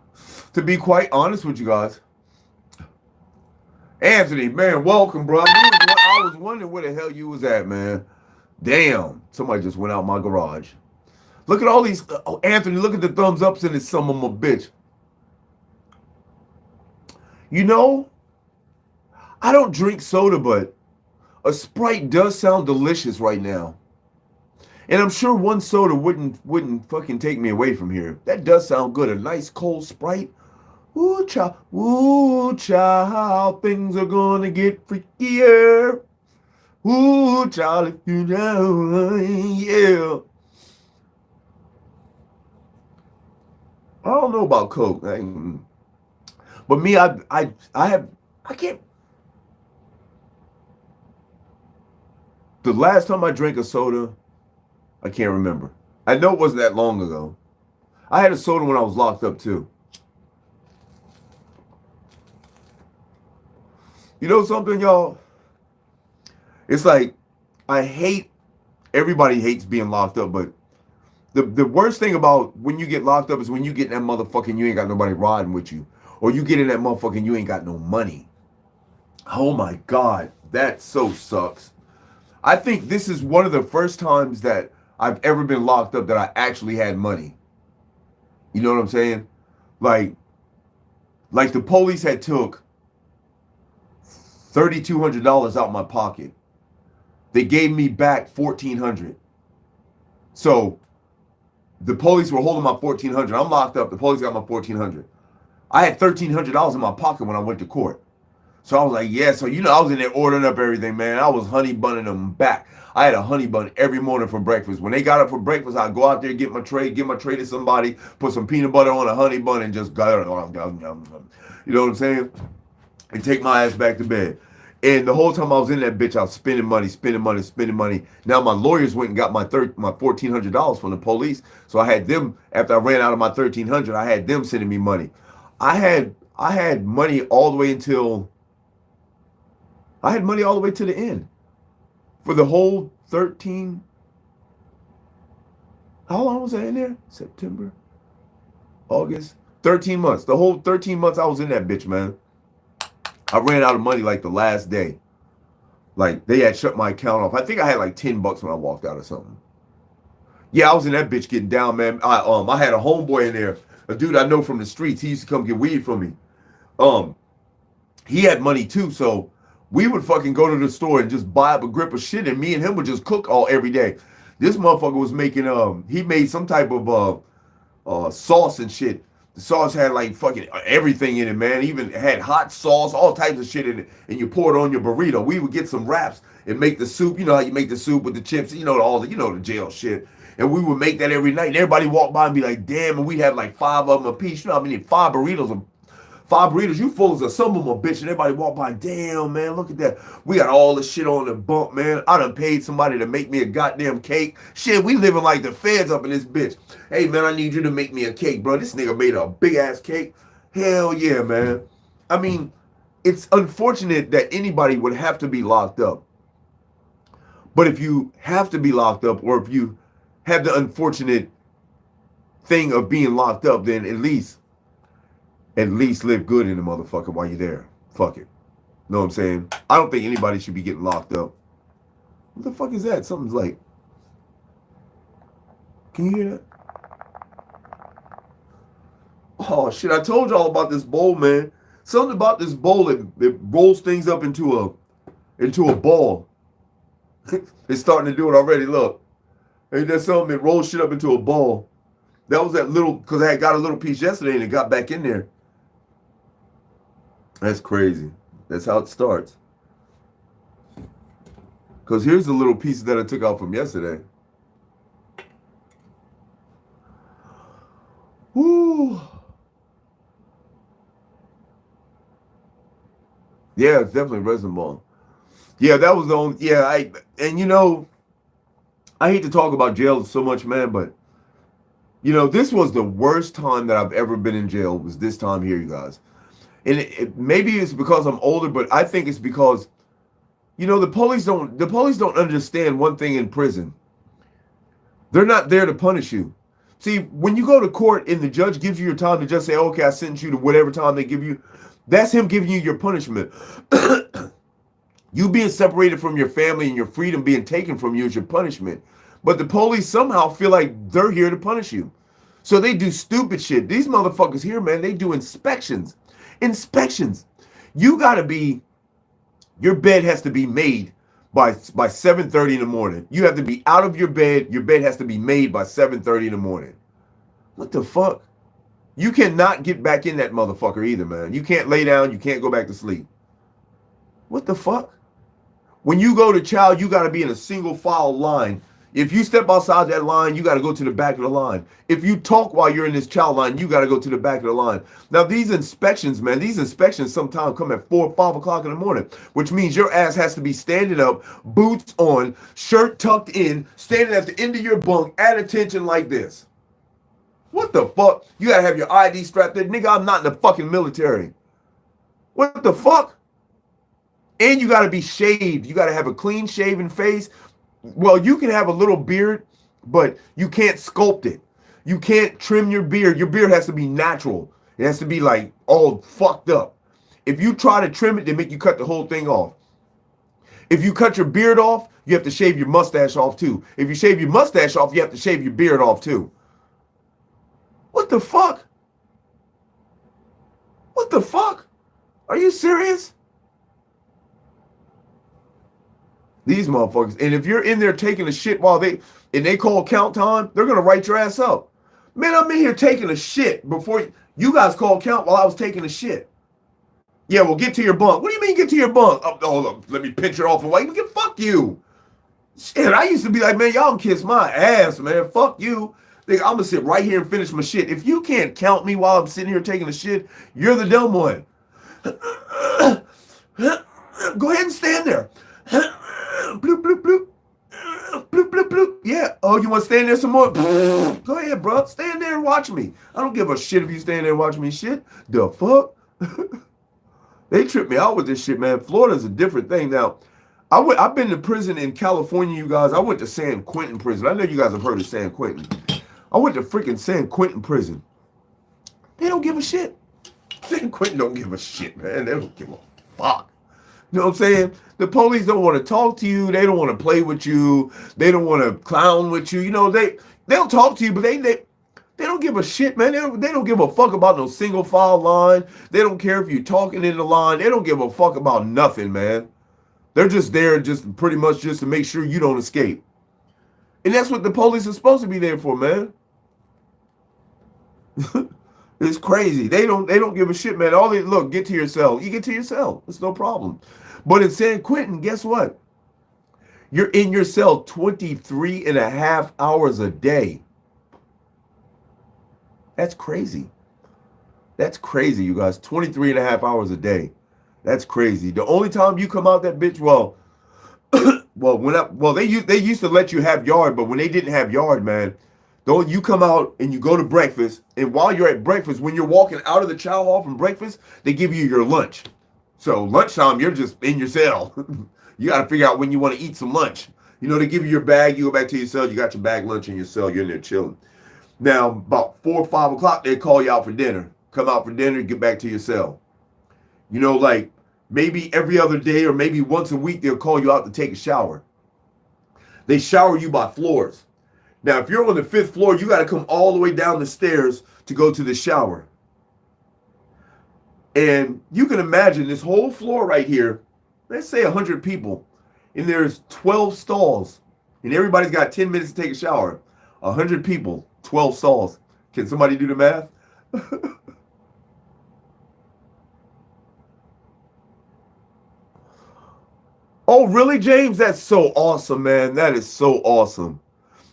to be quite honest with you guys, Anthony, man, welcome, bro. I was wondering where the hell you was at, man. Damn, somebody just went out my garage. Look at all these. Oh, Anthony, look at the thumbs ups in this some of my bitch. You know, I don't drink soda, but a Sprite does sound delicious right now. And I'm sure one soda wouldn't fucking take me away from here. That does sound good. A nice cold Sprite. Ooh, child, things are gonna get freakier. Ooh, child, if you know, yeah. I don't know about Coke, but me, I can't. The last time I drank a soda, I can't remember. I know it wasn't that long ago. I had a soda when I was locked up too. You know something, y'all? It's like everybody hates being locked up, but the worst thing about when you get locked up is when you get in that motherfucker and you ain't got nobody riding with you. Or you get in that motherfucker and you ain't got no money. Oh my God, that so sucks. I think this is one of the first times that I've ever been locked up that I actually had money. You know what I'm saying? Like the police had took $3,200 out my pocket. They gave me back $1,400. So the police were holding my $1,400. I'm locked up. The police got my $1,400. I had $1,300 in my pocket when I went to court. So I was like, yeah. So I was in there ordering up everything, man. I was honey bunning them back. I had a honey bun every morning for breakfast. When they got up for breakfast, I'd go out there, give my tray to somebody, put some peanut butter on a honey bun, and just go. You know what I'm saying? And take my ass back to bed. And the whole time I was in that bitch, I was spending money. Now my lawyers went and got my $1,400 from the police. So I had them, after I ran out of my $1,300, I had them sending me money. I had money all the way until I had money all the way to the end. For the whole 13. How long was I in there? September, August, 13 months. The whole 13 months I was in that bitch, man. I ran out of money like the last day. Like they had shut my account off. I think I had like $10 when I walked out or something. Yeah, I was in that bitch getting down, man. I had a homeboy in there, a dude I know from the streets. He used to come get weed from me. He had money too, so we would fucking go to the store and just buy up a grip of shit, and me and him would just cook every day. This motherfucker was making he made some type of sauce and shit. The sauce had like fucking everything in it, man. Even had hot sauce, all types of shit in it, and you pour it on your burrito. We would get some wraps and make the soup. You know how you make the soup with the chips, the jail shit. And we would make that every night. And everybody walked by and be like, damn, and we'd have like 5 of them a piece. You know what I mean? 5 burritos, you fools are some of them a bitch, and everybody walk by, damn, man, look at that. We got all the shit on the bump, man. I done paid somebody to make me a goddamn cake. Shit, we living like the feds up in this bitch. Hey, man, I need you to make me a cake, bro. This nigga made a big-ass cake. Hell yeah, man. I mean, it's unfortunate that anybody would have to be locked up. But if you have to be locked up, or if you have the unfortunate thing of being locked up, then at least live good in the motherfucker while you're there. Fuck it. Know what I'm saying? I don't think anybody should be getting locked up. What the fuck is that? Something's like... Can you hear that? Oh, shit. I told y'all about this bowl, man. Something about this bowl, it rolls things up into a ball. It's starting to do it already. Look. Ain't that something? It rolls shit up into a ball. That was that little... Because I had got a little piece yesterday and it got back in there. That's crazy. That's how it starts. Because here's the little pieces that I took out from yesterday. Woo. Yeah, it's definitely resin ball. Yeah, that was the only. Yeah, and I hate to talk about jail so much, man, but this was the worst time that I've ever been in jail. Was this time here, you guys? And maybe it's because I'm older, but I think it's because the police don't understand one thing in prison. They're not there to punish you. See, when you go to court and the judge gives you your time to just say, okay, I sentence you to whatever time they give you, that's him giving you your punishment. You being separated from your family and your freedom being taken from you is your punishment. But the police somehow feel like they're here to punish you. So they do stupid shit. These motherfuckers here, man, they do inspections. Inspections. You gotta be, your bed has to be made by 7:30 in the morning. You have to be out of your bed. Your bed has to be made by 7:30 in the morning. What the fuck? You cannot get back in that motherfucker either, man. You can't lay down. You can't go back to sleep. What the fuck? When you go to chow, you got to be in a single file line. If you step outside that line, you got to go to the back of the line. If you talk while you're in this chow line, you got to go to the back of the line. Now, these inspections, man, sometimes come at 4 or 5 o'clock in the morning, which means your ass has to be standing up, boots on, shirt tucked in, standing at the end of your bunk, at attention like this. What the fuck? You got to have your ID strapped there. Nigga, I'm not in the fucking military. What the fuck? And you got to be shaved. You got to have a clean shaven face. Well, you can have a little beard, but you can't sculpt it. You can't trim your beard. Your beard has to be natural. It has to be like all fucked up. If you try to trim it, they make you cut the whole thing off. If you cut your beard off, you have to shave your mustache off too. If you shave your mustache off, you have to shave your beard off too. What the fuck? What the fuck? Are you serious? These motherfuckers. And if you're in there taking a shit and they call count time, they're going to write your ass up. Man, I'm in here taking a shit before you guys called count while I was taking a shit. Yeah, well, get to your bunk. What do you mean get to your bunk? Oh, hold on. Let me pinch it off and wait. Fuck you. Shit, I used to be like, man, y'all can kiss my ass, man. Fuck you. I'm going to sit right here and finish my shit. If you can't count me while I'm sitting here taking a shit, you're the dumb one. Go ahead and stand there. Bloop, bloop, bloop. Bloop, bloop, bloop. Yeah. Oh, you want to stand there some more? Go ahead, bro. Stand there and watch me. I don't give a shit if you stand there and watch me shit. The fuck? They tripped me out with this shit, man. Florida's a different thing. Now, I've been to prison in California, you guys. I went to San Quentin prison. I know you guys have heard of San Quentin. I went to freaking San Quentin prison. They don't give a shit. San Quentin don't give a shit, man. They don't give a fuck. You know what I'm saying? The police don't want to talk to you. They don't want to play with you. They don't want to clown with you. They'll talk to you, but they don't give a shit, man. They don't give a fuck about no single file line. They don't care if you're talking in the line. They don't give a fuck about nothing, man. They're just there just pretty much just to make sure you don't escape. And that's what the police are supposed to be there for, man. It's crazy. They don't give a shit, man. Look, get to your cell. You get to your cell. It's no problem. But in San Quentin, guess what? You're in your cell 23 and a half hours a day. That's crazy. That's crazy, you guys. 23 and a half hours a day. That's crazy. The only time you come out that bitch, they used to let you have yard, but when they didn't have yard, man, don't you come out and you go to breakfast, and while you're at breakfast, when you're walking out of the chow hall from breakfast, they give you your lunch. So lunchtime, you're just in your cell. You got to figure out when you want to eat some lunch. They give you your bag, you go back to your cell, you got your bag lunch in your cell, you're in there chilling. Now, about 4 or 5 o'clock, they call you out for dinner. Come out for dinner, get back to your cell. Like maybe every other day or maybe once a week, they'll call you out to take a shower. They shower you by floors. Now, if you're on the 5th floor, you got to come all the way down the stairs to go to the shower. And you can imagine this whole floor right here, let's say 100 people, and there's 12 stalls, and everybody's got 10 minutes to take a shower. 100 people, 12 stalls. Can somebody do the math? Oh, really, James? That's so awesome, man. That is so awesome.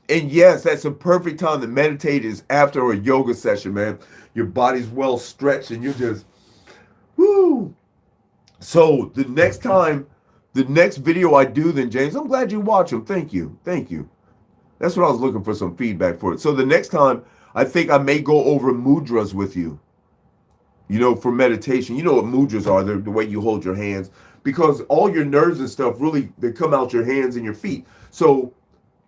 And yes, that's a perfect time to meditate is after a yoga session, man. Your body's well stretched and you're just, whoo. So the next video I do then, James, I'm glad you watch them. Thank you. Thank you. That's what I was looking for, some feedback for it. So the next time, I think I may go over mudras with you. You know, for meditation. You know what mudras are, the way you hold your hands. Because all your nerves and stuff really, they come out your hands and your feet. So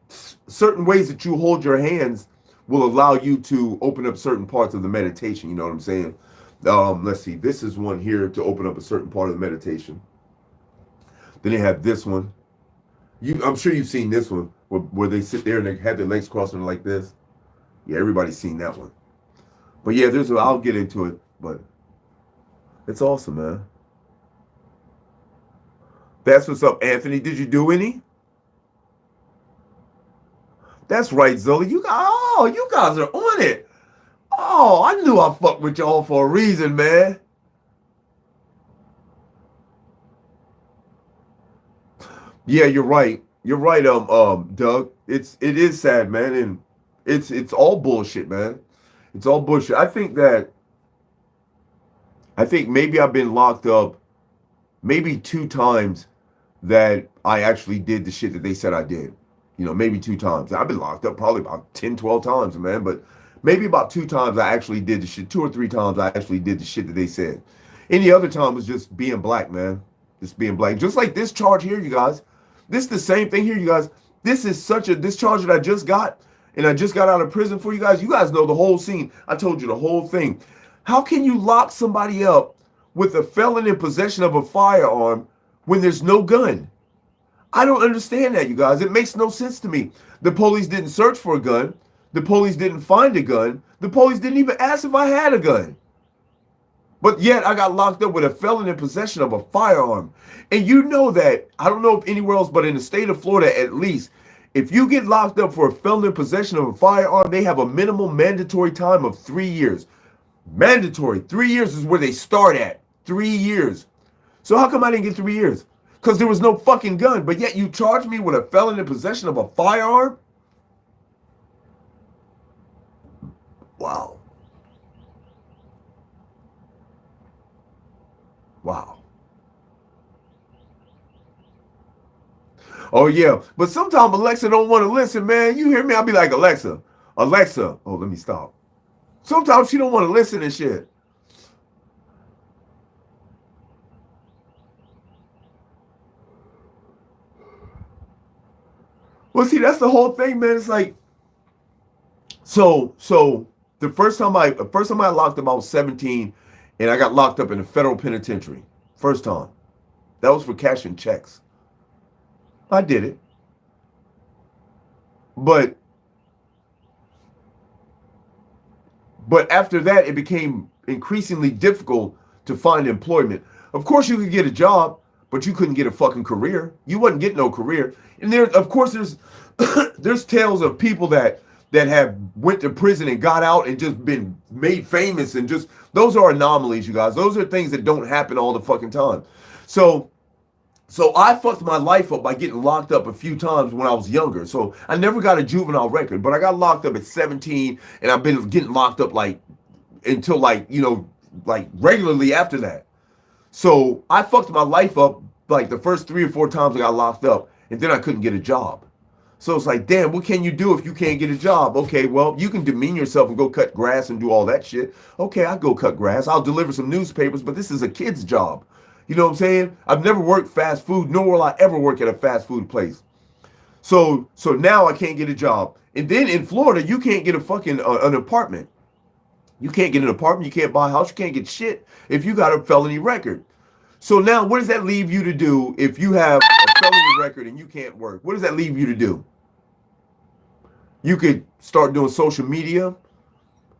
certain ways that you hold your hands will allow you to open up certain parts of the meditation. You know what I'm saying? Let's see. This is one here to open up a certain part of the meditation. Then they have this one. I'm sure you've seen this one where they sit there and they have their legs crossing like this. Yeah, everybody's seen that one. But yeah, I'll get into it, but it's awesome, man. That's what's up, Anthony. Did you do any? That's right, Zoe. You guys are on it. Oh, I knew I fucked with y'all for a reason, man. Yeah, you're right. You're right, Doug. It is sad, man, and it's all bullshit, man. It's all bullshit. I think maybe I've been locked up maybe 2 times that I actually did the shit that they said I did. You know, maybe 2 times. I've been locked up probably about 10, 12 times, man, but maybe about 2 times I actually did the shit. 2 or 3 times I actually did the shit that they said. Any other time was just being black, man. Just being black. Just like this charge here, you guys. This is the same thing here, you guys. This charge that I just got, and I just got out of prison for you guys. You guys know the whole scene. I told you the whole thing. How can you lock somebody up with a felon in possession of a firearm when there's no gun? I don't understand that, you guys. It makes no sense to me. The police didn't search for a gun. The police didn't find a gun. The police didn't even ask if I had a gun. But yet I got locked up with a felon in possession of a firearm. And you know that, I don't know if anywhere else, but in the state of Florida at least, if you get locked up for a felon in possession of a firearm, they have a minimum mandatory time of 3 years. Mandatory. 3 years is where they start at. 3 years. So how come I didn't get 3 years? Because there was no fucking gun. But yet you charged me with a felon in possession of a firearm? Wow. Wow. Oh yeah, but sometimes Alexa don't want to listen, man. You hear me? I'll be like, Alexa. Oh, let me stop. Sometimes she don't want to listen and shit. Well, see, that's the whole thing, man. It's like, so the first time I locked up, I was 17, and I got locked up in a federal penitentiary. First time. That was for cashing checks. I did it. But after that, it became increasingly difficult to find employment. Of course, you could get a job, but you couldn't get a fucking career. You wouldn't get no career. And there's there's tales of people that have went to prison and got out and just been made famous, and just, those are anomalies, you guys. Those are things that don't happen all the fucking time. So I fucked my life up by getting locked up a few times when I was younger. So I never got a juvenile record, but I got locked up at 17, and I've been getting locked up until regularly after that. So I fucked my life up like the first 3 or 4 times I got locked up, and then I couldn't get a job. So it's like, damn, what can you do if you can't get a job? Okay, well, you can demean yourself and go cut grass and do all that shit. Okay, I'll go cut grass. I'll deliver some newspapers, but this is a kid's job. You know what I'm saying? I've never worked fast food, nor will I ever work at a fast food place. So now I can't get a job. And then in Florida, you can't get a fucking an apartment. You can't get an apartment. You can't buy a house. You can't get shit if you got a felony record. So now what does that leave you to do if you have a felony record and you can't work? What does that leave you to do? You could start doing social media,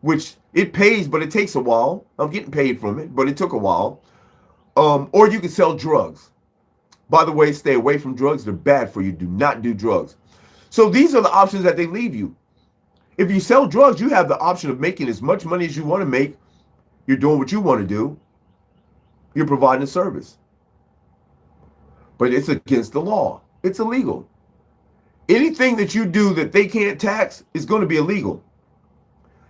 which it pays, but it takes a while. I'm getting paid from it, but it took a while. Or you can sell drugs. By the way, stay away from drugs. They're bad for you. Do not do drugs. So these are the options that they leave you. If you sell drugs, you have the option of making as much money as you want to make. You're doing what you want to do. You're providing a service. but it's against the law. It's illegal. Anything that you do that they can't tax is going to be illegal.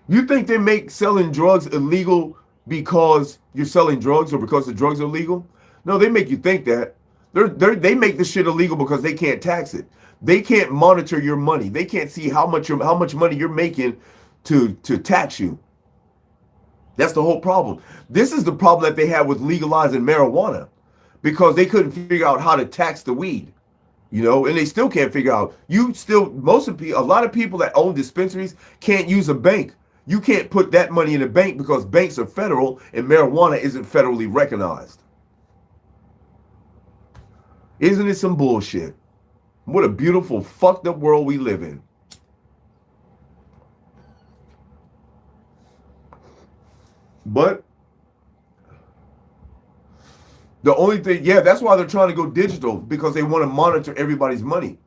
You think they make selling drugs illegal because you're selling drugs or because the drugs are legal? No, they make you think that. They make this shit illegal because they can't tax it. They can't monitor your money. They can't see how much money you're making to tax you. That's the whole problem. This is the problem that they had with legalizing marijuana because they couldn't figure out how to tax the weed. You know, and they still can't figure out. A lot of people that own dispensaries can't use a bank. You can't put that money in a bank because banks are federal and marijuana isn't federally recognized. Isn't it some bullshit? What a beautiful, fucked up world we live in. But the only thing, that's why they're trying to go digital, because they want to monitor everybody's money.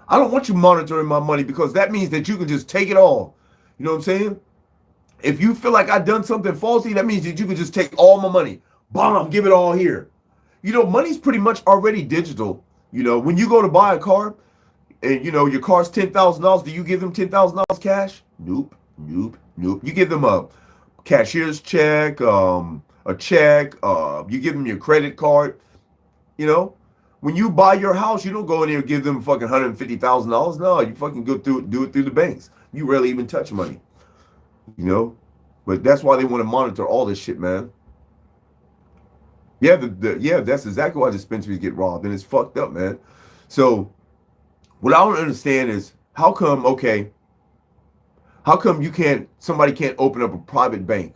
I don't want you monitoring my money because that means that you can just take it all. You know what I'm saying? If you feel like I've done something faulty, that means that you can just take all my money. Bomb, give it all here. You know, money's pretty much already digital. You know, when you go to buy a car and, you know, your car's $10,000, do you give them $10,000 cash? Nope. You give them a cashier's check, a check, you give them your credit card. You know, when you buy your house, you don't go in there and give them fucking $150,000. No, you fucking do it through the banks. You rarely even touch money. You know, but that's why they want to monitor all this shit, man. Yeah, that's exactly why dispensaries get robbed, and it's fucked up, man. So what I don't understand is how come somebody can't open up a private bank?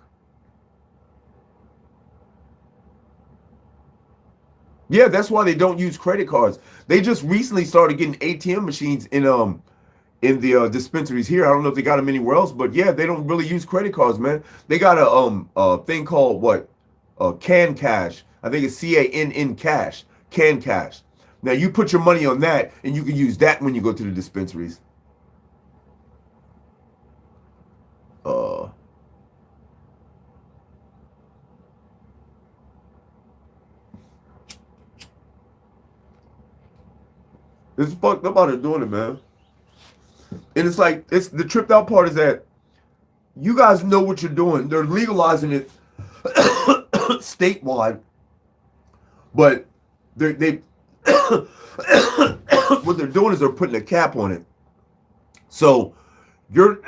Yeah, that's why they don't use credit cards. They just recently started getting ATM machines in the dispensaries here. I don't know if they got them anywhere else, but yeah, they don't really use credit cards, man. They got a thing called Can Cash. I think it's CANN Cash. Can Cash. Now you put your money on that, and you can use that when you go to the dispensaries. It's fucked up how they're doing it, man. And it's like, it's the tripped out part is that you guys know what you're doing. They're legalizing it statewide, but they what they're doing is they're putting a cap on it. So you're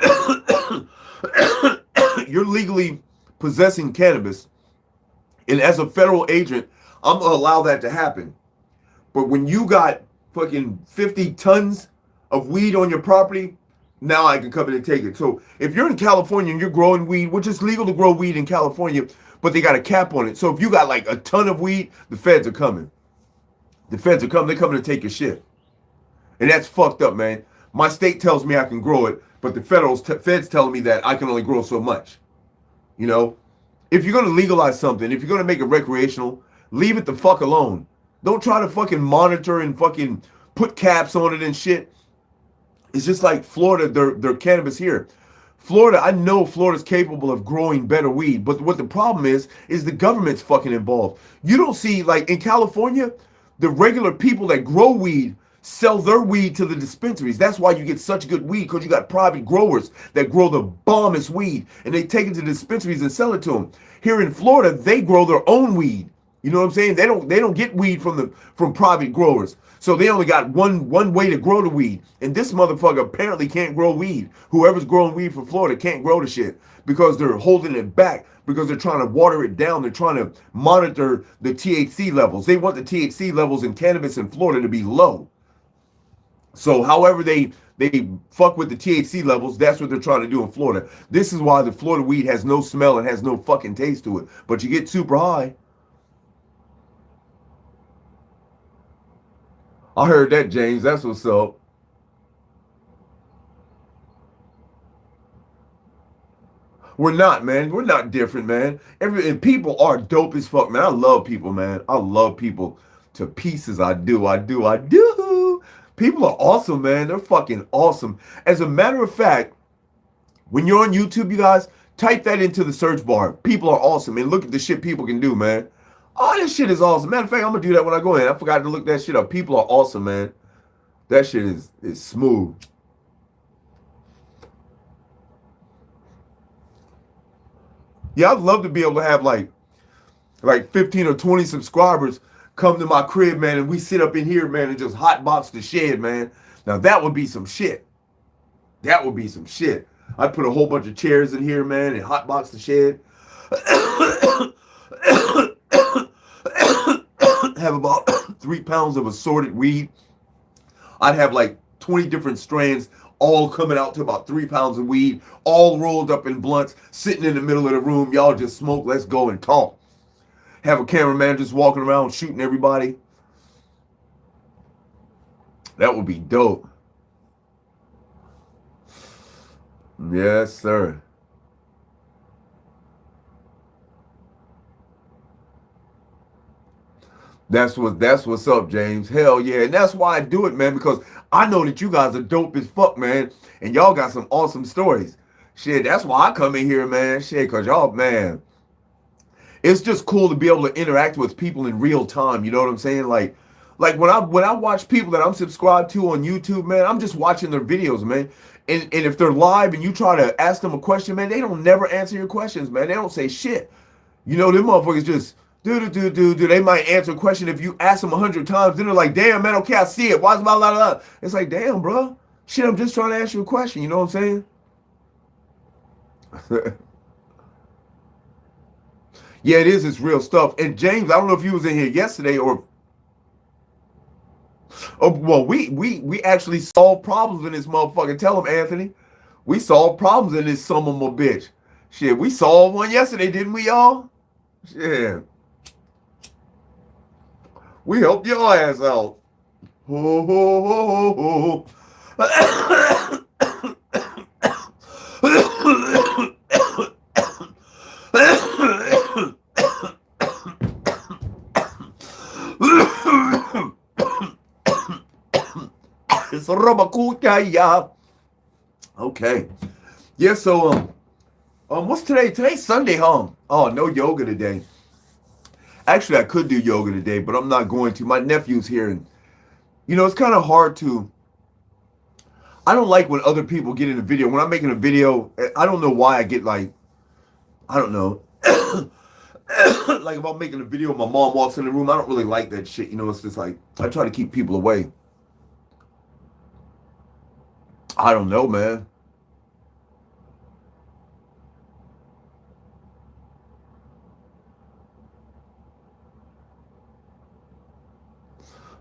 you're legally possessing cannabis, and as a federal agent, I'm gonna allow that to happen. But when you got fucking 50 tons of weed on your property, now I can come in and take it. So if you're in California and you're growing weed, which is legal to grow weed in California, but they got a cap on it. So if you got like a ton of weed, the feds are coming. The feds are coming. They're coming to take your shit. And that's fucked up, man. My state tells me I can grow it, but the feds telling me that I can only grow so much. You know, if you're going to legalize something, if you're going to make it recreational, leave it the fuck alone. Don't try to fucking monitor and fucking put caps on it and shit. It's just like Florida, their cannabis here. Florida, I know Florida's capable of growing better weed, but what the problem is the government's fucking involved. You don't see, like in California, the regular people that grow weed sell their weed to the dispensaries. That's why you get such good weed, because you got private growers that grow the bombest weed, and they take it to the dispensaries and sell it to them. Here in Florida, they grow their own weed. You know what I'm saying? They don't get weed from private growers. So they only got one way to grow the weed. And this motherfucker apparently can't grow weed. Whoever's growing weed from Florida can't grow the shit because they're holding it back, because they're trying to water it down. They're trying to monitor the THC levels. They want the THC levels in cannabis in Florida to be low. So however they fuck with the THC levels, that's what they're trying to do in Florida. This is why the Florida weed has no smell and has no fucking taste to it. But you get super high. I heard that, James. That's what's up. We're not, man. We're not different, man. And people are dope as fuck, man. I love people, man. I love people to pieces. I do. People are awesome, man. They're fucking awesome. As a matter of fact, when you're on YouTube, you guys, type that into the search bar. People are awesome, and look at the shit people can do, man. Oh, this shit is awesome. Matter of fact, I'm gonna do that when I go in. I forgot to look that shit up. People are awesome, man. That shit is smooth. Yeah, I'd love to be able to have like 15 or 20 subscribers come to my crib, man, and we sit up in here, man, and just hotbox the shed, man. Now that would be some shit. That would be some shit. I'd put a whole bunch of chairs in here, man, and hotbox the shed. Have about 3 pounds of assorted weed. I'd have like 20 different strands all coming out to about 3 pounds of weed, all rolled up in blunts, sitting in the middle of the room. Y'all just smoke, let's go and talk. Have a cameraman just walking around shooting everybody. That would be dope. Yes, sir. That's what's up, James. Hell yeah. And that's why I do it, man, because I know that you guys are dope as fuck, man. And y'all got some awesome stories. Shit, that's why I come in here, man. Shit, because y'all, man, it's just cool to be able to interact with people in real time. You know what I'm saying? Like when I watch people that I'm subscribed to on YouTube, man, I'm just watching their videos, man. And if they're live and you try to ask them a question, man, they don't never answer your questions, man. They don't say shit. You know, them motherfuckers just do. They might answer a question if you ask them 100 times. Then they're like, damn, man, okay, I see it. Why's blah, blah, blah. It's like, damn, bro. Shit, I'm just trying to ask you a question. You know what I'm saying? Yeah, it is. It's real stuff. And James, I don't know if you was in here yesterday or... Oh, well, we actually solve problems in this motherfucker. Tell him, Anthony. We solve problems in this son of a bitch. Shit, we solved one yesterday, didn't we, y'all? Shit. We helped your ass out. Ho, ho, ho, ho, It's Robakuya. Okay. Yeah, so what's today? Today's Sunday, huh? Oh, no yoga today. Actually, I could do yoga today, but I'm not going to. My nephew's here, and you know, it's kind of hard to... I don't like when other people get in a video. When I'm making a video, I don't know why I get like... I don't know. Like if I'm making a video, my mom walks in the room, I don't really like that shit. You know, it's just like, I try to keep people away. I don't know, man.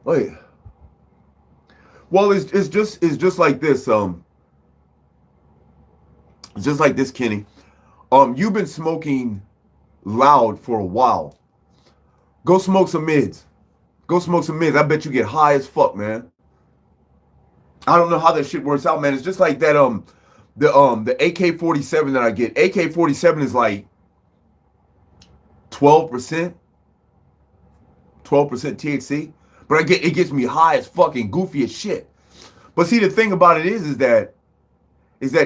Wait. Well, it's just like this. It's just like this, Kenny. You've been smoking loud for a while. Go smoke some mids. Go smoke some mids. I bet you get high as fuck, man. I don't know how that shit works out, man. It's just like that the AK-47 that I get. AK-47 is like 12%. 12% THC. But it gets me high as fucking goofy as shit. But see, the thing about it is that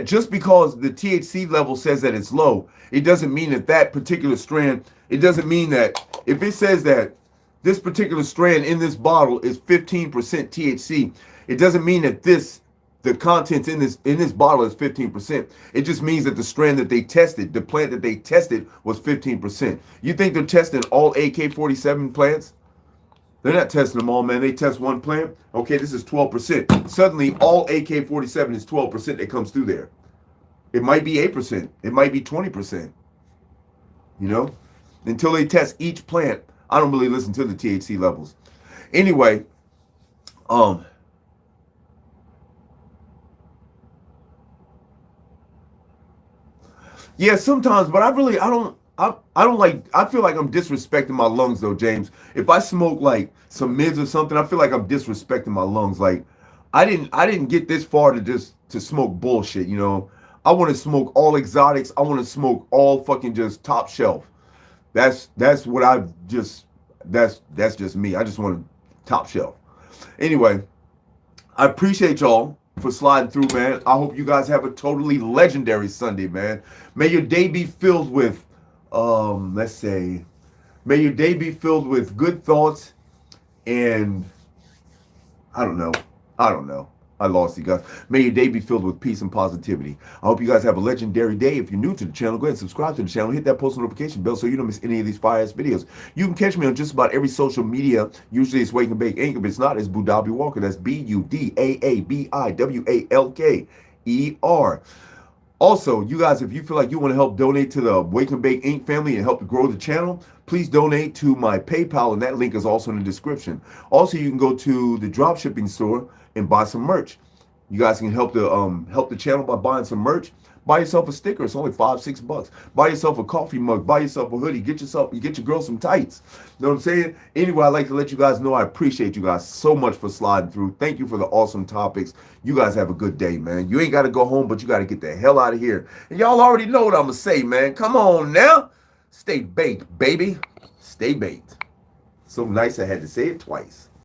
just because the THC level says that it's low, it doesn't mean that particular strand, it doesn't mean that if it says that this particular strand in this bottle is 15% THC, it doesn't mean that the contents in this bottle is 15%. It just means that the strand that they tested, the plant that they tested was 15%. You think they're testing all AK-47 plants? They're not testing them all, man. They test one plant. Okay, this is 12%. Suddenly, all AK-47 is 12% that comes through there. It might be 8%. It might be 20%. You know? Until they test each plant, I don't really listen to the THC levels. Anyway, yeah, sometimes, but I don't like, I feel like I'm disrespecting my lungs though, James. If I smoke like some mids or something, I feel like I'm disrespecting my lungs. Like I didn't get this far to smoke bullshit, you know. I want to smoke all exotics. I want to smoke all fucking just top shelf. That's what that's just me. I just want top shelf. Anyway, I appreciate y'all for sliding through, man. I hope you guys have a totally legendary Sunday, man. May your day be filled with let's say May your day be filled with good thoughts and I don't know. I don't know. I lost you guys. May your day be filled with peace and positivity. I hope you guys have a legendary day. If you're new to the channel, go ahead and subscribe to the channel. Hit that post notification bell so you don't miss any of these fire-ass videos. You can catch me on just about every social media. Usually it's Wake and Bake Inc. If it's not, it's Budabi Walker. That's Budaabiwalker. Also, you guys, if you feel like you want to help donate to the Wake and Bake Inc. family and help to grow the channel, please donate to my PayPal, and that link is also in the description. Also, you can go to the dropshipping store and buy some merch. You guys can help the channel by buying some merch. Buy yourself a sticker. It's only $5-6. Buy yourself a coffee mug. Buy yourself a hoodie. Get your girl some tights. Know what I'm saying? Anyway, I'd like to let you guys know I appreciate you guys so much for sliding through. Thank you for the awesome topics. You guys have a good day, man. You ain't got to go home, but you got to get the hell out of here. And y'all already know what I'm going to say, man. Come on now. Stay baked, baby. Stay baked. So nice I had to say it twice.